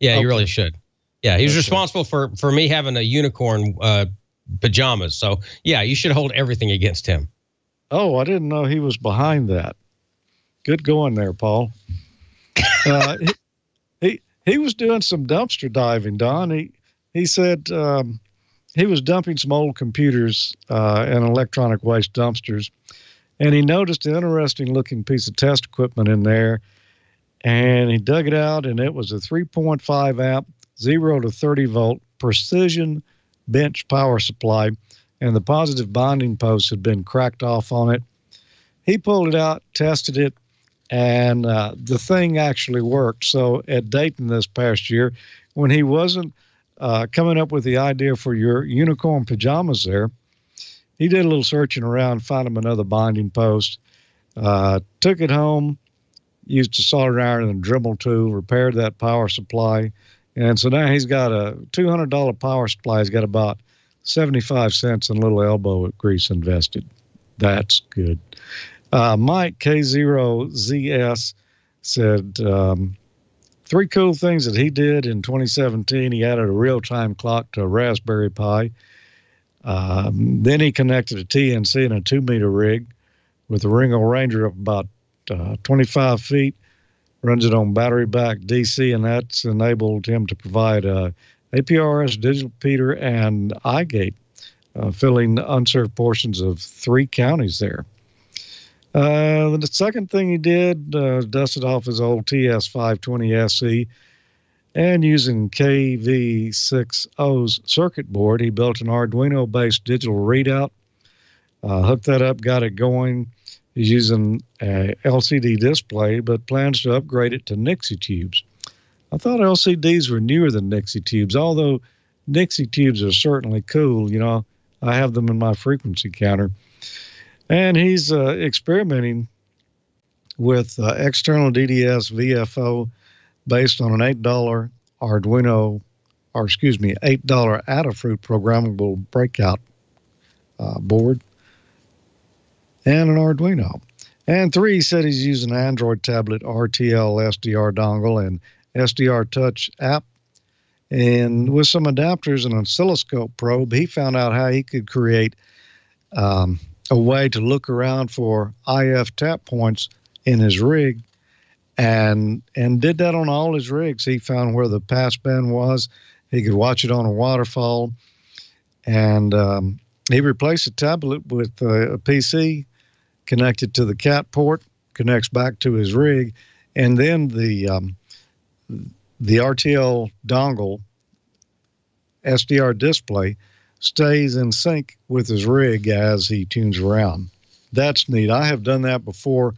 Yeah, okay. You really should. Yeah, he was responsible for me having a unicorn pajamas. So, yeah, you should hold everything against him. Oh, I didn't know he was behind that. Good going there, Paul. He was doing some dumpster diving, Don. He said he was dumping some old computers and electronic waste dumpsters, and he noticed an interesting looking piece of test equipment in there, and he dug it out, and it was a 3.5 amp, 0 to 30 volt precision bench power supply, and the positive bonding post had been cracked off on it. He pulled it out, tested it, and the thing actually worked. So at Dayton this past year, when he wasn't coming up with the idea for your unicorn pajamas there, he did a little searching around, found him another bonding post, took it home, used a solder iron and a Dremel tool, repaired that power supply. And so now he's got a $200 power supply. He's got about 75 cents and a little elbow grease invested. That's good. Mike K0ZS said 3 cool things that he did in 2017. He added a real-time clock to a Raspberry Pi. Then he connected a TNC and a 2-meter rig with a Ringo Ranger of about 25 feet, runs it on battery-backed DC, and that's enabled him to provide APRS, digital repeater, and iGate, filling unserved portions of 3 counties there. The second thing he did, dusted off his old TS520 SE, and using KV6O's circuit board, he built an Arduino-based digital readout, hooked that up, got it going. He's using a LCD display, but plans to upgrade it to Nixie tubes. I thought LCDs were newer than Nixie tubes, although Nixie tubes are certainly cool. You know, I have them in my frequency counter. And he's experimenting with external DDS VFO based on an $8 $8 Adafruit programmable breakout board and an Arduino. And 3, he said he's using an Android tablet, RTL SDR dongle, and SDR Touch app. And with some adapters and an oscilloscope probe, he found out how he could create a way to look around for IF tap points in his rig, and did that on all his rigs. He found where the passband was. He could watch it on a waterfall, and he replaced the tablet with a PC connected to the CAT port, connects back to his rig, and then the RTL dongle SDR display stays in sync with his rig as he tunes around. That's neat. I have done that before,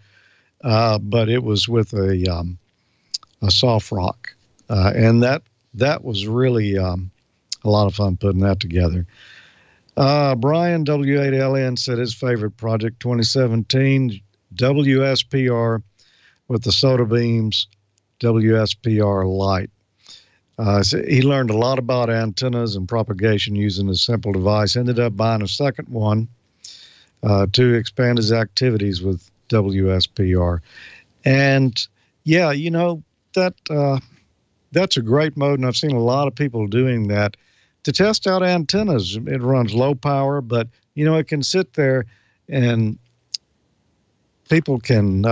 but it was with a soft rock, and that was really a lot of fun putting that together. Brian W8LN said his favorite project 2017 WSPR with the Soda Beams WSPR Lite. So he learned a lot about antennas and propagation using this simple device. Ended up buying a second one to expand his activities with WSPR. And yeah, you know, that's a great mode, and I've seen a lot of people doing that to test out antennas. It runs low power, but you know, it can sit there and people can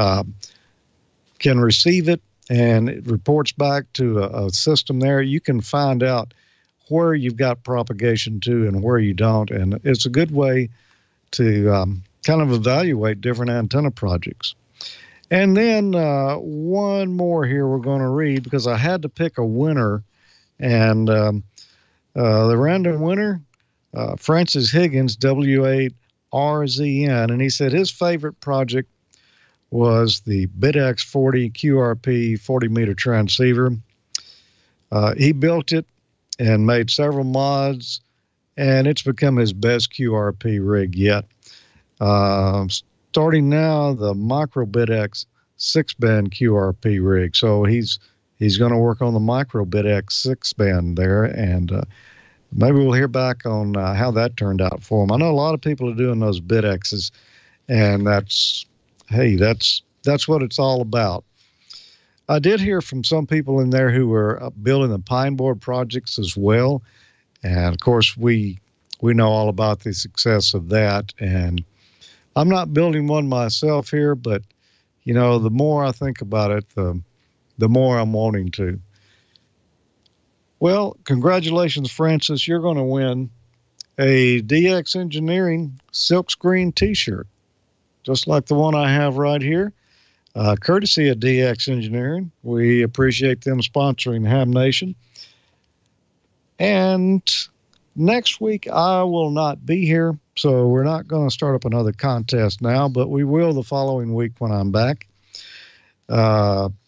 receive it, and it reports back to a system there. You can find out where you've got propagation to and where you don't, and it's a good way to kind of evaluate different antenna projects. And then one more here we're going to read, because I had to pick a winner, and the random winner, Francis Higgins, W8RZN, and he said his favorite project was the BitX40 QRP 40-meter transceiver. He built it and made several mods, and it's become his best QRP rig yet. Starting now, the Micro BitX 6-band QRP rig. So he's going to work on the Micro BitX 6-band there, and maybe we'll hear back on how that turned out for him. I know a lot of people are doing those BitXs, and that's what it's all about. I did hear from some people in there who were building the Pine Board projects as well, and of course we know all about the success of that. And I'm not building one myself here, but you know, the more I think about it, the more I'm wanting to. Well, congratulations, Francis. You're going to win a DX Engineering silkscreen T-shirt, just like the one I have right here, courtesy of DX Engineering. We appreciate them sponsoring Ham Nation. And next week, I will not be here, so we're not going to start up another contest now, but we will the following week when I'm back.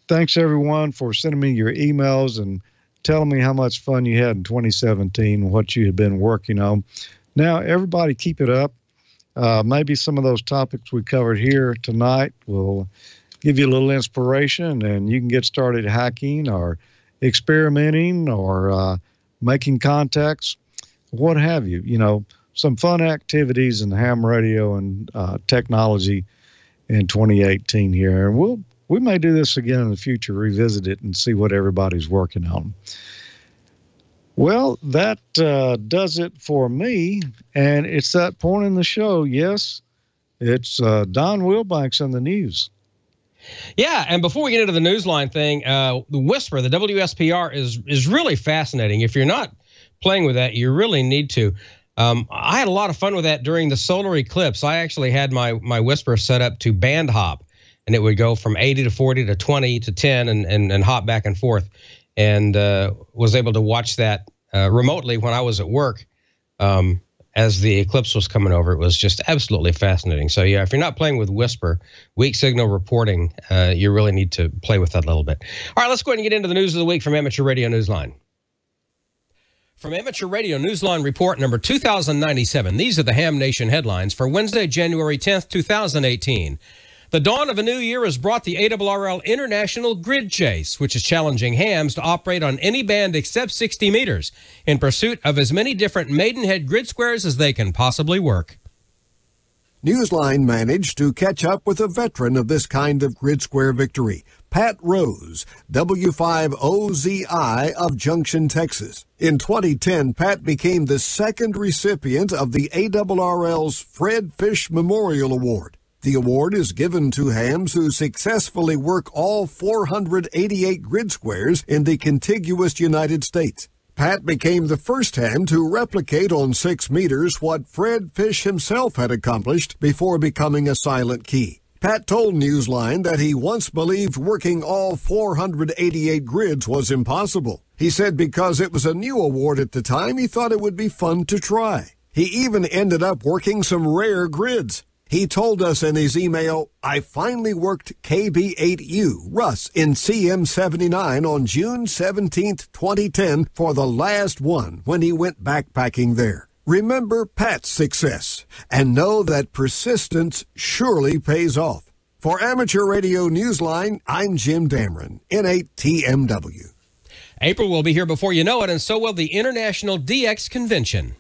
Thanks, everyone, for sending me your emails and telling me how much fun you had in 2017, what you have been working on. Now, everybody keep it up. Maybe some of those topics we covered here tonight will give you a little inspiration, and you can get started hacking or experimenting or making contacts, what have you. You know, some fun activities in ham radio and technology in 2018 here. And we may do this again in the future, revisit it and see what everybody's working on. Well, that does it for me, and it's that point in the show. Yes, it's Don Wilbanks in the news. Yeah, and before we get into the Newsline thing, the Whisper, the WSPR, is really fascinating. If you're not playing with that, you really need to. I had a lot of fun with that during the solar eclipse. I actually had my Whisper set up to band hop, and it would go from 80 to 40 to 20 to 10 and hop back and forth, and was able to watch that remotely when I was at work as the eclipse was coming over. It was just absolutely fascinating. So, yeah, if you're not playing with Whisper, weak signal reporting, you really need to play with that a little bit. All right, let's go ahead and get into the news of the week from Amateur Radio Newsline. From Amateur Radio Newsline Report number 2097, these are the Ham Nation headlines for Wednesday, January 10th, 2018. The dawn of a new year has brought the ARRL International Grid Chase, which is challenging hams to operate on any band except 60 meters in pursuit of as many different Maidenhead grid squares as they can possibly work. Newsline managed to catch up with a veteran of this kind of grid square victory, Pat Rose, W5OZI of Junction, Texas. In 2010, Pat became the second recipient of the ARRL's Fred Fish Memorial Award. The award is given to hams who successfully work all 488 grid squares in the contiguous United States. Pat became the first ham to replicate on 6 meters what Fred Fish himself had accomplished before becoming a silent key. Pat told Newsline that he once believed working all 488 grids was impossible. He said because it was a new award at the time, he thought it would be fun to try. He even ended up working some rare grids. He told us in his email, I finally worked KB8U Russ in CM79 on June 17th, 2010 for the last one when he went backpacking there. Remember Pat's success and know that persistence surely pays off. For Amateur Radio Newsline, I'm Jim Dameron, N8TMW. April will be here before you know it, and so will the International DX Convention.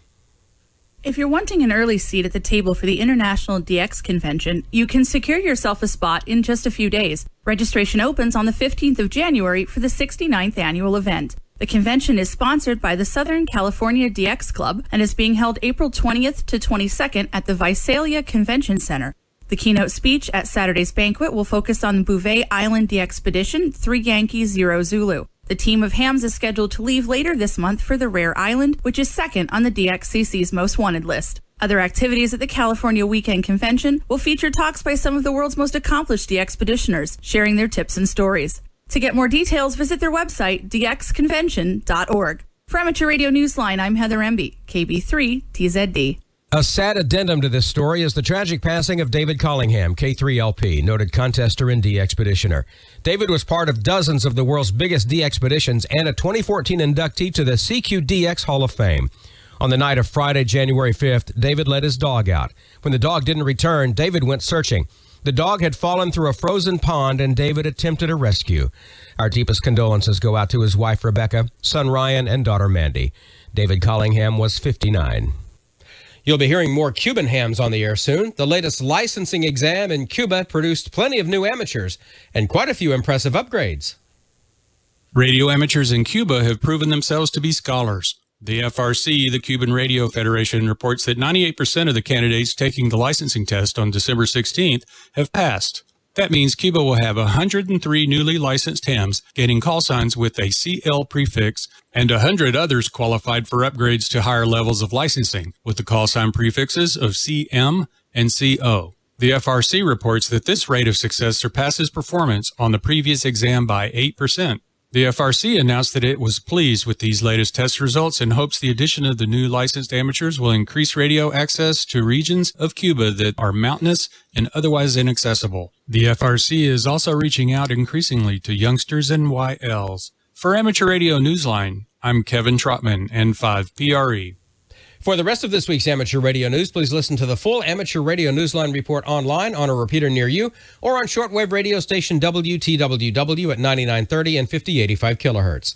If you're wanting an early seat at the table for the International DX Convention, you can secure yourself a spot in just a few days. Registration opens on the 15th of January for the 69th annual event. The convention is sponsored by the Southern California DX Club and is being held April 20th to 22nd at the Visalia Convention Center. The keynote speech at Saturday's banquet will focus on the Bouvet Island DXpedition 3 Yankee 0 Zulu. The team of hams is scheduled to leave later this month for the Rare Island, which is second on the DXCC's Most Wanted list. Other activities at the California Weekend Convention will feature talks by some of the world's most accomplished DXpeditioners, sharing their tips and stories. To get more details, visit their website, dxconvention.org. For Amateur Radio Newsline, I'm Heather Emby, KB3TZD. A sad addendum to this story is the tragic passing of David Collingham, K3LP, noted contester and DXpeditioner. David was part of dozens of the world's biggest DXpeditions and a 2014 inductee to the CQDX Hall of Fame. On the night of Friday, January 5th, David let his dog out. When the dog didn't return, David went searching. The dog had fallen through a frozen pond, and David attempted a rescue. Our deepest condolences go out to his wife, Rebecca, son Ryan, and daughter Mandy. David Collingham was 59. You'll be hearing more Cuban hams on the air soon. The latest licensing exam in Cuba produced plenty of new amateurs and quite a few impressive upgrades. Radio amateurs in Cuba have proven themselves to be scholars. The FRC, the Cuban Radio Federation, reports that 98% of the candidates taking the licensing test on December 16th have passed. That means Cuba will have 103 newly licensed hams getting call signs with a CL prefix and 100 others qualified for upgrades to higher levels of licensing with the call sign prefixes of CM and CO. The FRC reports that this rate of success surpasses performance on the previous exam by 8%. The FRC announced that it was pleased with these latest test results and hopes the addition of the new licensed amateurs will increase radio access to regions of Cuba that are mountainous and otherwise inaccessible. The FRC is also reaching out increasingly to youngsters and YLs. For Amateur Radio Newsline, I'm Kevin Trotman, N5PRE. For the rest of this week's Amateur Radio News, please listen to the full Amateur Radio Newsline report online on a repeater near you or on shortwave radio station WTWW at 9930 and 5085 kilohertz.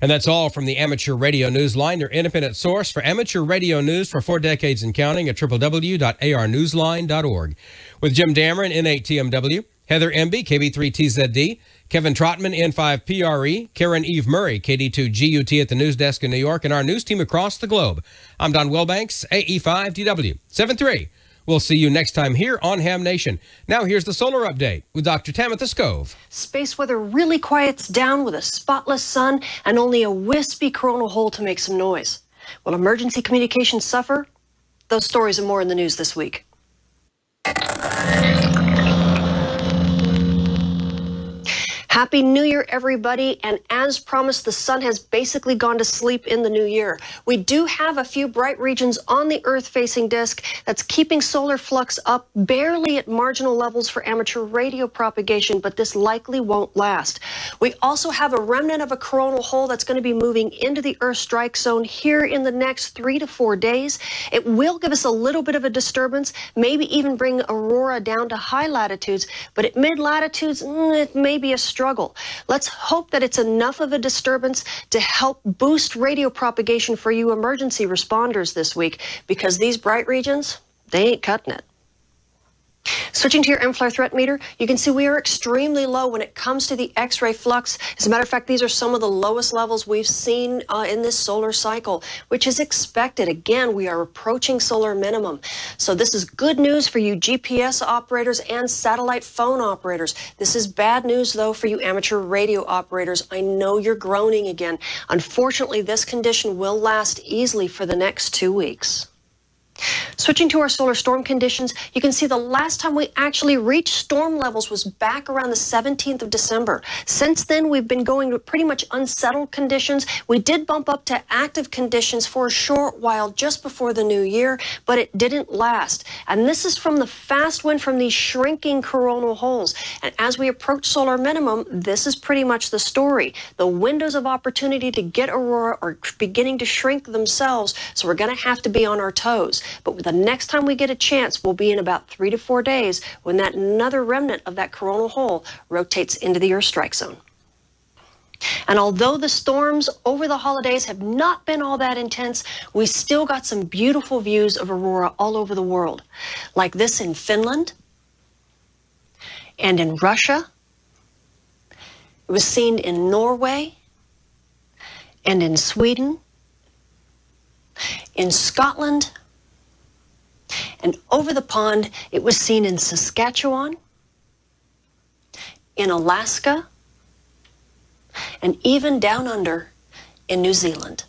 And that's all from the Amateur Radio Newsline, your independent source for amateur radio news for 4 decades and counting at www.arnewsline.org. With Jim Dameron, N8TMW, Heather Emby, KB3TZD, Kevin Trotman, N5PRE, Karen Eve Murray, KD2GUT at the news desk in New York, and our news team across the globe. I'm Don Wilbanks, AE5DW 73. We'll see you next time here on Ham Nation. Now here's the solar update with Dr. Tamitha Skov. Space weather really quiets down with a spotless sun and only a wispy coronal hole to make some noise. Will emergency communications suffer? Those stories and more in the news this week. Happy New Year, everybody. And as promised, the sun has basically gone to sleep in the new year. We do have a few bright regions on the Earth-facing disk that's keeping solar flux up barely at marginal levels for amateur radio propagation, but this likely won't last. We also have a remnant of a coronal hole that's going to be moving into the Earth strike zone here in the next 3 to 4 days. It will give us a little bit of a disturbance, maybe even bring aurora down to high latitudes, but at mid-latitudes, it may be a struggle. Let's hope that it's enough of a disturbance to help boost radio propagation for you emergency responders this week, because these bright regions, they ain't cutting it. Switching to your M-flare threat meter, you can see we are extremely low when it comes to the X-ray flux. As a matter of fact, these are some of the lowest levels we've seen in this solar cycle, which is expected. Again, we are approaching solar minimum. So this is good news for you GPS operators and satellite phone operators. This is bad news, though, for you amateur radio operators. I know you're groaning again. Unfortunately, this condition will last easily for the next 2 weeks. Switching to our solar storm conditions, you can see the last time we actually reached storm levels was back around the 17th of December. Since then, we've been going to pretty much unsettled conditions. We did bump up to active conditions for a short while just before the new year, but it didn't last. And this is from the fast wind from these shrinking coronal holes. And as we approach solar minimum, this is pretty much the story. The windows of opportunity to get aurora are beginning to shrink themselves, so we're going to have to be on our toes. But the next time we get a chance will be in about 3 to 4 days when that another remnant of that coronal hole rotates into the Earth strike zone. And although the storms over the holidays have not been all that intense, we still got some beautiful views of aurora all over the world, like this in Finland and in Russia. It was seen in Norway and in Sweden, in Scotland, and over the pond, it was seen in Saskatchewan, in Alaska, and even down under in New Zealand.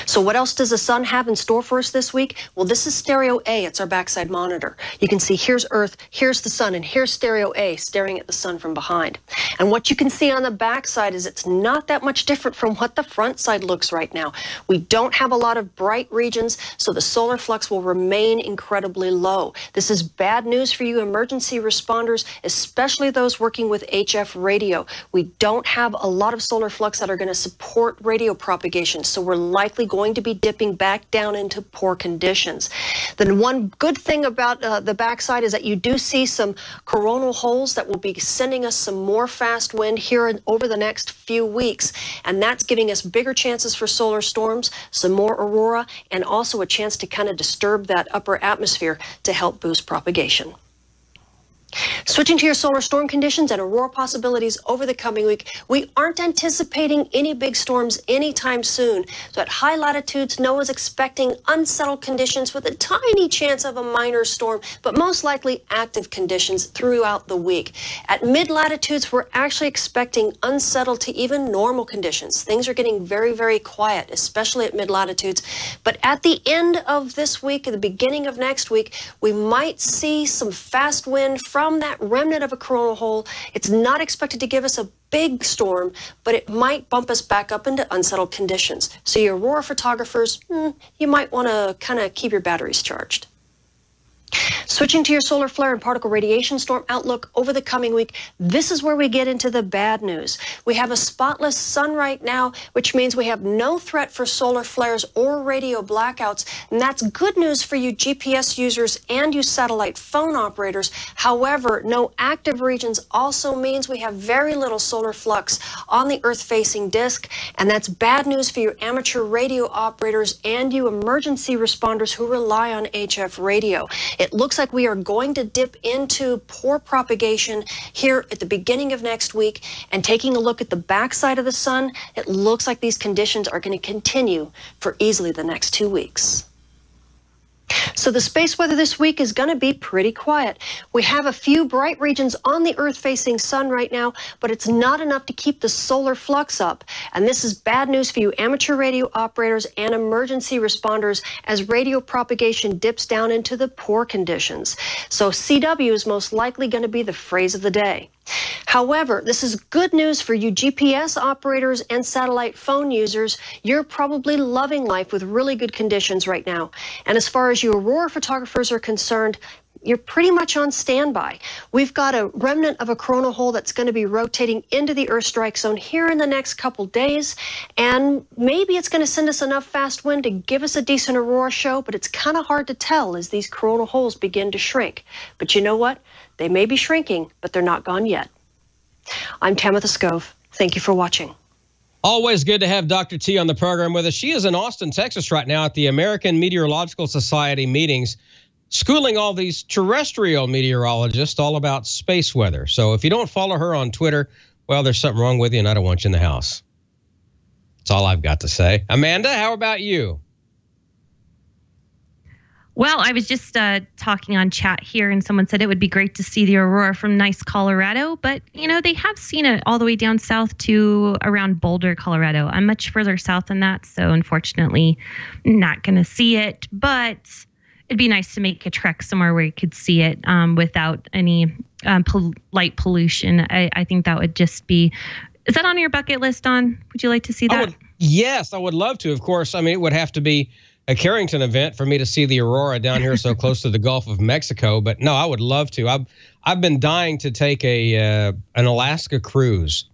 So what else does the sun have in store for us this week? Well, this is stereo A. It's our backside monitor. You can see here's Earth, here's the sun, and here's stereo A staring at the sun from behind. And what you can see on the backside is it's not that much different from what the front side looks right now. We don't have a lot of bright regions, so the solar flux will remain incredibly low. This is bad news for you emergency responders, especially those working with HF radio. We don't have a lot of solar flux that are going to support radio propagation, so we're likely going to be dipping back down into poor conditions. Then one good thing about the backside is that you do see some coronal holes that will be sending us some more fast wind here over the next few weeks, and that's giving us bigger chances for solar storms, some more aurora, and also a chance to kind of disturb that upper atmosphere to help boost propagation. Switching to your solar storm conditions and aurora possibilities over the coming week, we aren't anticipating any big storms anytime soon. So at high latitudes, NOAA's expecting unsettled conditions with a tiny chance of a minor storm, but most likely active conditions throughout the week. At mid latitudes, we're actually expecting unsettled to even normal conditions. Things are getting very, very quiet, especially at mid latitudes. But at the end of this week, at the beginning of next week, we might see some fast wind from that remnant of a coronal hole. It's not expected to give us a big storm, but it might bump us back up into unsettled conditions. So your aurora photographers, you might want to kind of keep your batteries charged. Switching to your solar flare and particle radiation storm outlook over the coming week, this is where we get into the bad news. We have a spotless sun right now, which means we have no threat for solar flares or radio blackouts, and that's good news for you GPS users and you satellite phone operators. However, no active regions also means we have very little solar flux on the Earth-facing disk, and that's bad news for you amateur radio operators and you emergency responders who rely on HF radio. It looks like we are going to dip into poor propagation here at the beginning of next week, and taking a look at the backside of the sun, it looks like these conditions are going to continue for easily the next 2 weeks. So the space weather this week is going to be pretty quiet. We have a few bright regions on the Earth-facing sun right now, but it's not enough to keep the solar flux up. And this is bad news for you amateur radio operators and emergency responders as radio propagation dips down into the poor conditions. So CW is most likely going to be the phrase of the day. However, this is good news for you GPS operators and satellite phone users. You're probably loving life with really good conditions right now. And as far as you aurora photographers are concerned, you're pretty much on standby. We've got a remnant of a coronal hole that's going to be rotating into the Earth strike zone here in the next couple days, and maybe it's going to send us enough fast wind to give us a decent aurora show, but it's kind of hard to tell as these coronal holes begin to shrink. But you know what? They may be shrinking, but they're not gone yet. I'm Tamitha Skov. Thank you for watching. Always good to have Dr. T on the program with us. She is in Austin, Texas right now at the American Meteorological Society meetings, schooling all these terrestrial meteorologists all about space weather. So if you don't follow her on Twitter, well, there's something wrong with you, and I don't want you in the house. That's all I've got to say. Amanda, how about you? Well, I was just talking on chat here, and someone said it would be great to see the aurora from nice Colorado, but, you know, they have seen it all the way down south to around Boulder, Colorado. I'm much further south than that, so unfortunately not going to see it, but it'd be nice to make a trek somewhere where you could see it without any light pollution. I think that would just be... Is that on your bucket list, Don? Would you like to see that? Yes, I would love to, of course. I mean, it would have to be a Carrington event for me to see the aurora down here so close to the Gulf of Mexico. But no, I would love to. I've been dying to take an Alaska cruise.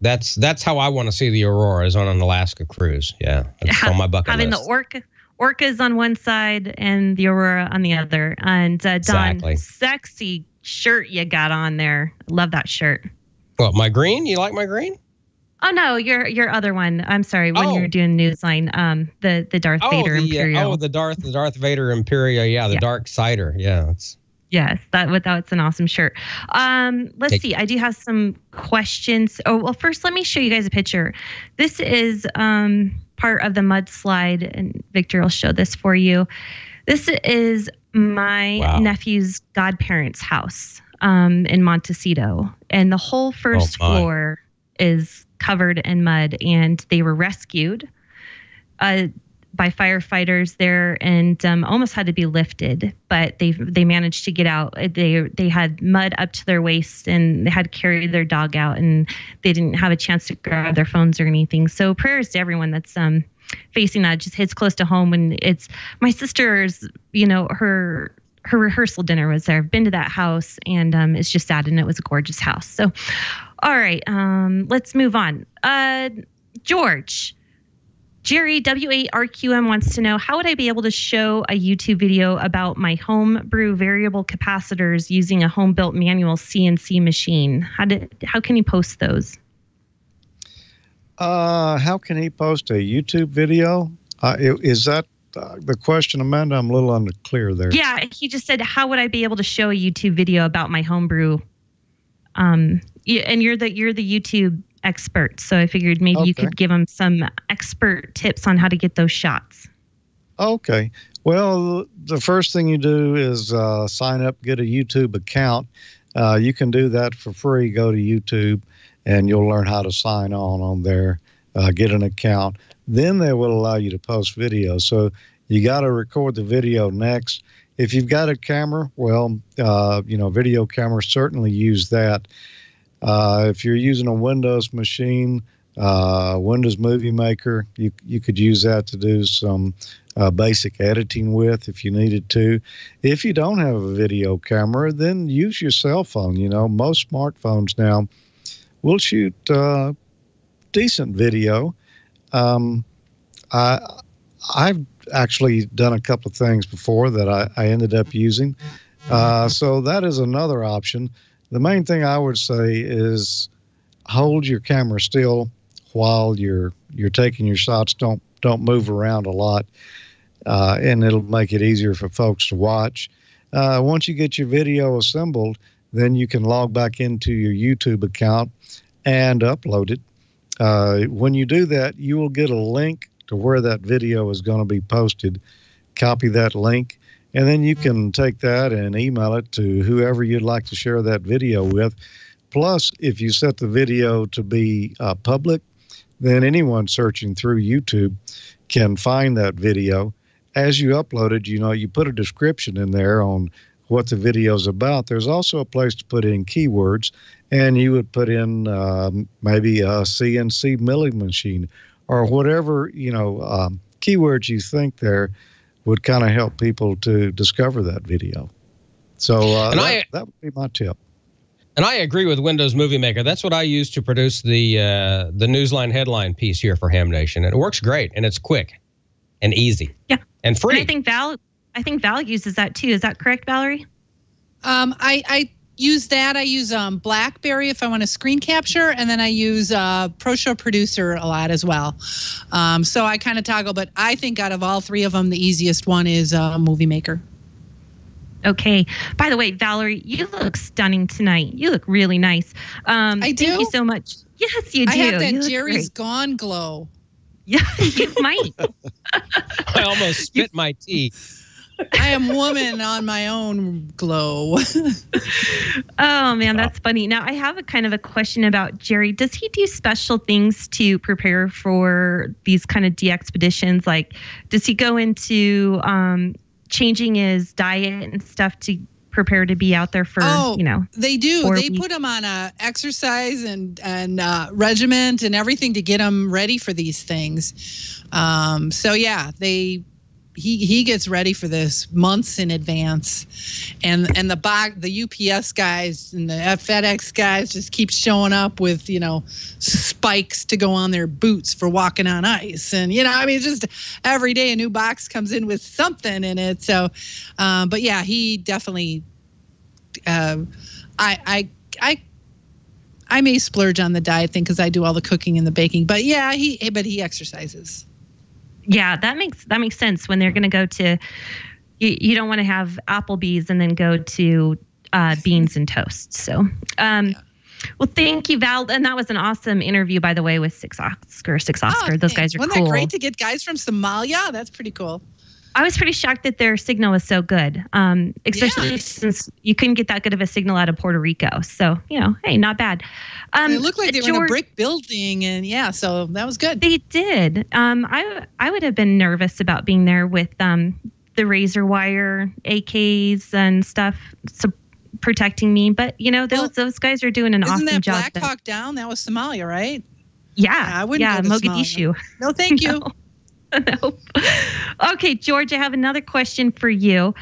That's how I want to see the aurora, is on an Alaska cruise. Yeah, that's on my bucket having list. The orcas on one side and the aurora on the other. And Don, exactly. Sexy shirt you got on there. Love that shirt. What, my green? You like my green? Oh no, your other one. I'm sorry, when you were doing Newsline, the Darth Vader Imperial. The Darth Vader Imperial. Yeah, the Dark Sider. Yeah, yes, that's an awesome shirt. Let's see. I do have some questions. Oh well, first let me show you guys a picture. This is part of the mudslide, and Victor will show this for you. This is my nephew's godparents' house in Montecito, and the whole first floor is covered in mud, and they were rescued by firefighters there, and almost had to be lifted, but they managed to get out. They had mud up to their waist, and they had to carry their dog out, and they didn't have a chance to grab their phones or anything. So prayers to everyone that's facing that. Just hits close to home. And it's my sister's, her rehearsal dinner was there. I've been to that house, and it's just sad, and it was a gorgeous house. So, all right, let's move on. Jerry, W8RQM wants to know, how would I be able to show a YouTube video about my homebrew variable capacitors using a home-built manual CNC machine? How can you post those? How can he post a YouTube video? Is that the question, Amanda? I'm a little unclear there. Yeah, he just said, how would I be able to show a YouTube video about my homebrew? And you're the YouTube expert, so I figured maybe you could give him some expert tips on how to get those shots. Okay. Well, the first thing you do is sign up, get a YouTube account. You can do that for free. Go to YouTube, and you'll learn how to sign on there, get an account. Then they will allow you to post videos. So you got to record the video next. If you've got a camera, well, video cameras, certainly use that. If you're using a Windows machine, Windows Movie Maker, you could use that to do some basic editing with if you needed to. If you don't have a video camera, then use your cell phone. Most smartphones now will shoot decent video. I've actually done a couple of things before that I ended up using. So that is another option. The main thing I would say is hold your camera still while you're taking your shots. Don't move around a lot, and it'll make it easier for folks to watch. Once you get your video assembled, then you can log back into your YouTube account and upload it. When you do that, you will get a link to where that video is going to be posted. Copy that link, and then you can take that and email it to whoever you'd like to share that video with. Plus, if you set the video to be public, then anyone searching through YouTube can find that video. As you upload it, you put a description in there on what the video is about. There's also a place to put in keywords, and you would put in maybe a CNC milling machine or whatever, keywords you think there would kind of help people to discover that video. So that would be my tip. And I agree with Windows Movie Maker. That's what I use to produce the Newsline headline piece here for Ham Nation. And it works great, and it's quick and easy. Yeah. And free. And I think Val uses that too. Is that correct, Valerie? I use that. I use BlackBerry if I want to screen capture, and then I use ProShow Producer a lot as well. So I kind of toggle, but I think out of all three of them, the easiest one is Movie Maker. Okay. By the way, Valerie, you look stunning tonight. You look really nice. I do? Thank you so much. Yes, you do. I have that Jerry's Gone glow. Yeah, you might. I almost spit my tea. I am woman on my own glow. Oh, man, that's funny. Now, I have a kind of a question about Jerry. Does he do special things to prepare for these kind of DXpeditions? Like, does he go into changing his diet and stuff to prepare to be out there for, they do. They put him on a exercise and regiment and everything to get him ready for these things. So yeah, he gets ready for this months in advance, and the UPS guys and the FedEx guys just keep showing up with spikes to go on their boots for walking on ice, and just every day a new box comes in with something in it. So, but yeah, he definitely. I may splurge on the diet thing because I do all the cooking and the baking, but yeah, he exercises. Yeah, that makes sense when they're going to go to. You don't want to have Applebee's and then go to beans and toast. So, well, thank you, Val, and that was an awesome interview, by the way, with Six Oscar. Those guys are cool. Wasn't that great to get guys from Somalia? That's pretty cool. I was pretty shocked that their signal was so good, especially since you couldn't get that good of a signal out of Puerto Rico. So, hey, not bad. It looked like they were in a brick building, and so that was good. They did. I would have been nervous about being there with the razor wire AKs and stuff protecting me, but those guys are doing an awesome job. Isn't that Black Hawk Down? That was Somalia, right? Yeah, I wouldn't go to Mogadishu. Somalia. No, thank you. Nope. Okay, George, I have another question for you.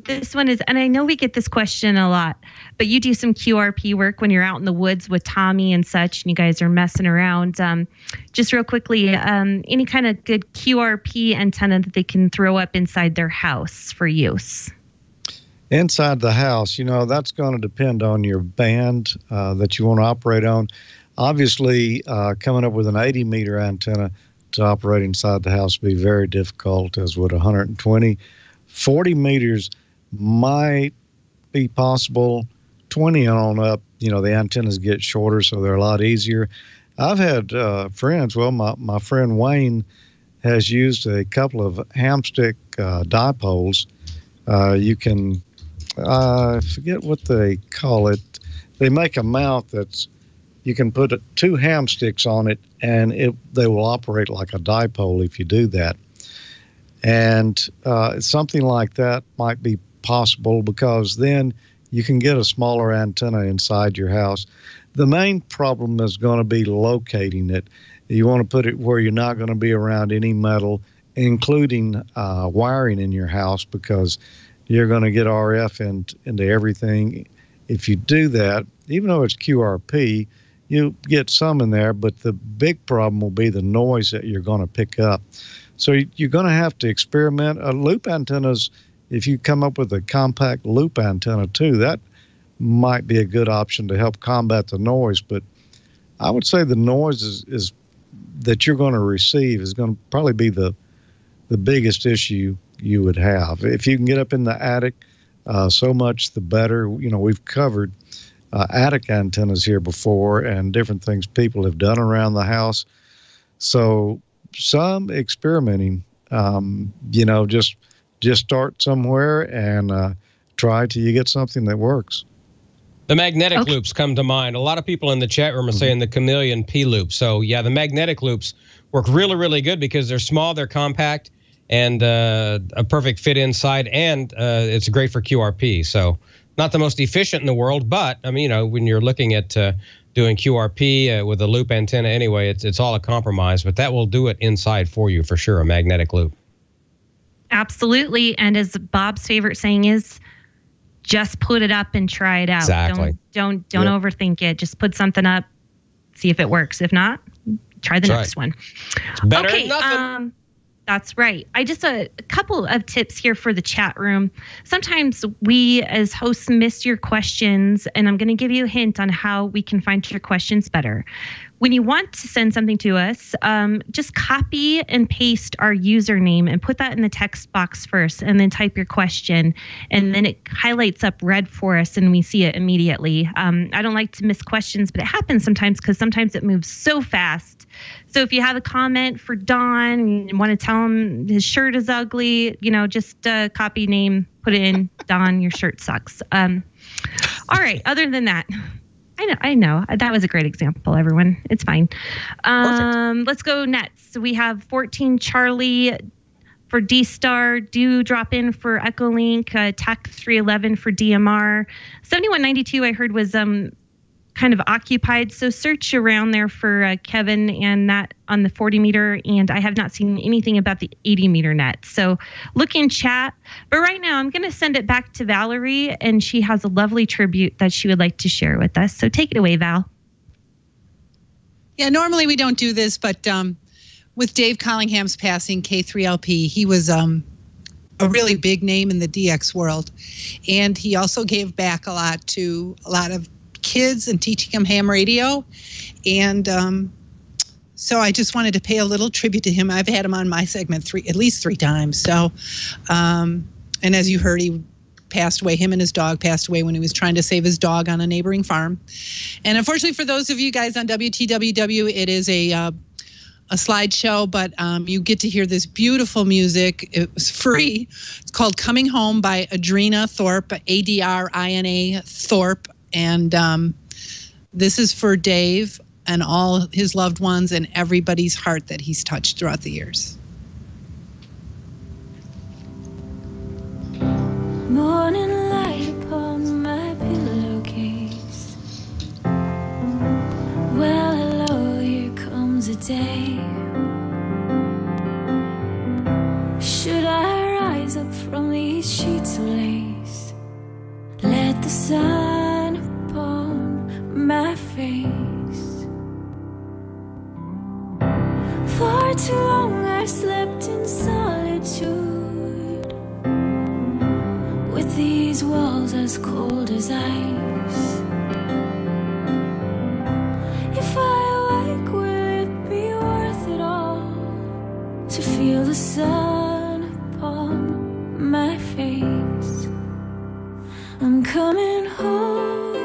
This one is, and I know we get this question a lot, but you do some QRP work when you're out in the woods with Tommy and such, and you guys are messing around. Just real quickly, any kind of good QRP antenna that they can throw up inside their house for use? Inside the house, that's going to depend on your band that you want to operate on. Obviously, coming up with an 80-meter antenna to operate inside the house would be very difficult, as would 120. 40 meters might be possible. 20 and on up, the antennas get shorter, so they're a lot easier. I've had friends, my friend Wayne has used a couple of hamstick dipoles. You can, I forget what they call it. They make a mount you can put 2 ham sticks on it, and they will operate like a dipole if you do that. And something like that might be possible, because then you can get a smaller antenna inside your house. The main problem is going to be locating it. You want to put it where you're not going to be around any metal, including wiring in your house, because you're going to get RF into everything. If you do that, even though it's QRP, you get some in there, but the big problem will be the noise that you're going to pick up. So you're going to have to experiment. Loop antennas, if you come up with a compact loop antenna too, that might be a good option to help combat the noise. But I would say the noise is that you're going to receive is going to probably be the biggest issue you would have. If you can get up in the attic, so much the better. We've covered attic antennas here before and different things people have done around the house. So some experimenting, just start somewhere and try till you get something that works. The magnetic loops come to mind. A lot of people in the chat room are saying the chameleon P loop. So yeah, the magnetic loops work really, really good because they're small, they're compact, and a perfect fit inside, and it's great for QRP. So not the most efficient in the world, but I mean, when you're looking at doing QRP with a loop antenna anyway, it's all a compromise, but that will do it inside for you for sure, a magnetic loop. Absolutely. And as Bob's favorite saying is, just put it up and try it out. Exactly. Don't overthink it. Just put something up, see if it works. If not, try the next one. It's better than nothing. That's right. I just a couple of tips here for the chat room. Sometimes we as hosts miss your questions, and I'm going to give you a hint on how we can find your questions better. When you want to send something to us, just copy and paste our username and put that in the text box first, and then type your question, and then it highlights up red for us and we see it immediately. I don't like to miss questions, but it happens sometimes because sometimes it moves so fast. So if you have a comment for Don and want to tell him his shirt is ugly, just copy name, put it in, Don, your shirt sucks. All right. Other than that, I know. That was a great example, everyone. It's fine. Let's go next. So we have 14 Charlie for D-Star. Do drop in for Echolink. TAC 311 for DMR. 7192 I heard was kind of occupied. So search around there for Kevin and that on the 40 meter. And I have not seen anything about the 80 meter net. So look in chat. But right now I'm going to send it back to Valerie, and she has a lovely tribute that she would like to share with us. So take it away, Val. Yeah, normally we don't do this, but with Dave Collingham's passing, K3LP, he was a really big name in the DX world. And he also gave back a lot to a lot of kids and teaching them ham radio. And so I just wanted to pay a little tribute to him. I've had him on my segment at least three times. So, and as you heard, he passed away. Him and his dog passed away when he was trying to save his dog on a neighboring farm. And unfortunately for those of you guys on WTWW, it is a slideshow, but you get to hear this beautiful music. It was free. It's called Coming Home by Adrina Thorpe, Adrina Thorpe. And this is for Dave and all his loved ones and everybody's heart that he's touched throughout the years. Morning light upon my pillowcase. Well, hello, here comes a day. Should I rise up from these sheets of lace? Let the sun upon my face. For too long I slept in solitude, with these walls as cold as ice. If I awake, will it be worth it all? feel the sun upon my face. I'm coming home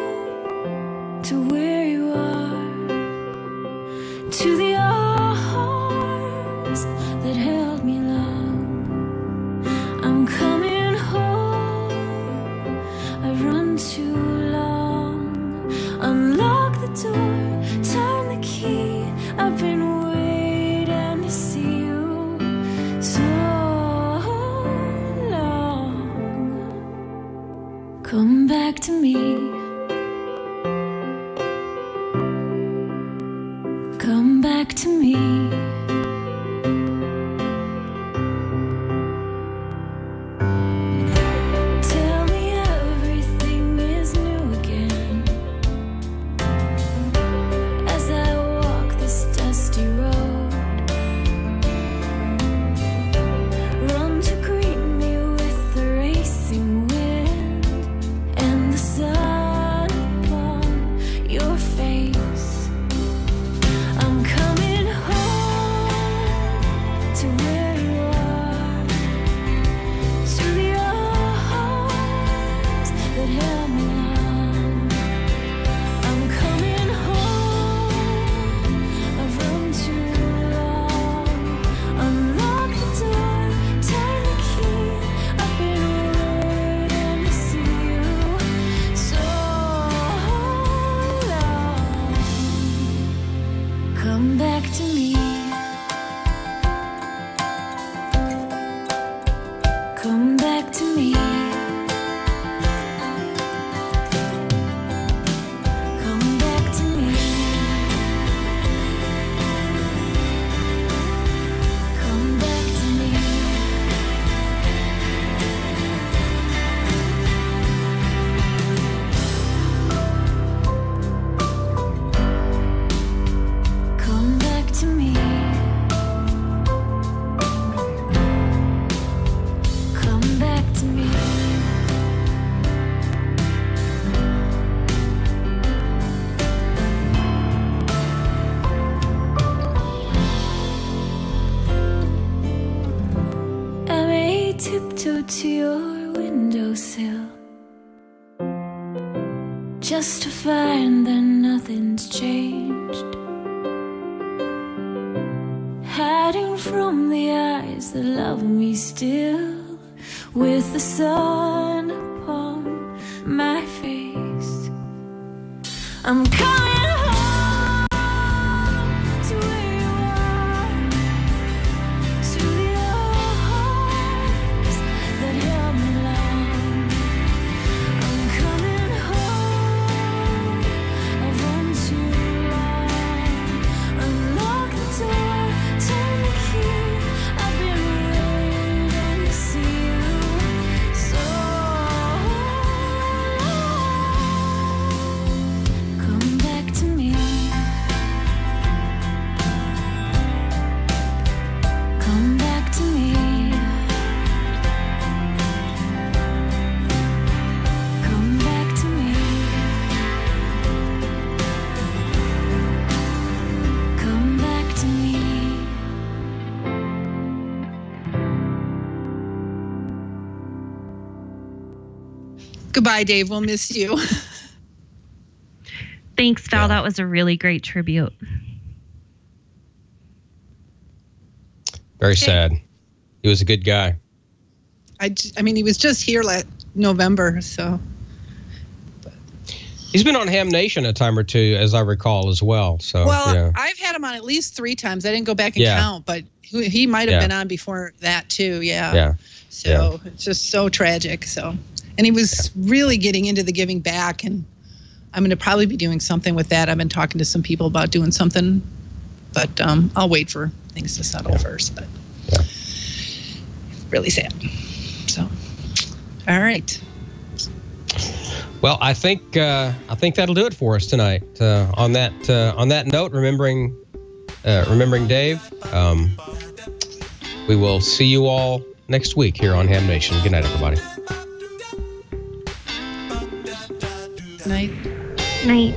to where you are, to the arms that held me long. I'm coming home, I've run too long. Unlock the door, turn the key, I've been waiting to see you so long. Come back to me. Come back to me. Tell me everything is new again. As I walk this dusty road, run to greet me with the racing wind and the sun upon your face. I'm coming home to where you are, to the arms that held me long. I'm coming home, I've run too long. Unlock the door, turn the key, I've been waiting to see you so long. Come back to me. Come back to me. Come back to me. Come back to me. Come back to me. Come back to me. I may tiptoe to your windowsill, just to find that nothing's changed. Hiding from the eyes that love me still, with the sun upon my face. I'm coming home to where you are, to the arms that held me long. I'm coming home, I've run too long. Unlock the door, turn the key, I've been waiting to see you so long. Come back to me. Come back to me. Come back to me. Come back to me. Goodbye, Dave. We'll miss you. Thanks, Val. That was a really great tribute. Very sad. He was a good guy. I mean, he was just here last November, so. He's been on Ham Nation a time or two, as I recall, as well. So, Well, yeah. I've had him on at least 3 times. I didn't go back and Yeah. count, but he might have Yeah. been on before that too. Yeah. Yeah. So it's just so tragic. So, and he was really getting into the giving back, and I'm going to probably be doing something with that. I've been talking to some people about doing something, but I'll wait for things to settle first. But really sad. So, all right. Well, I think that'll do it for us tonight. On that note, remembering Dave. We will see you all next week here on Ham Nation. Good night, everybody. Night. Night.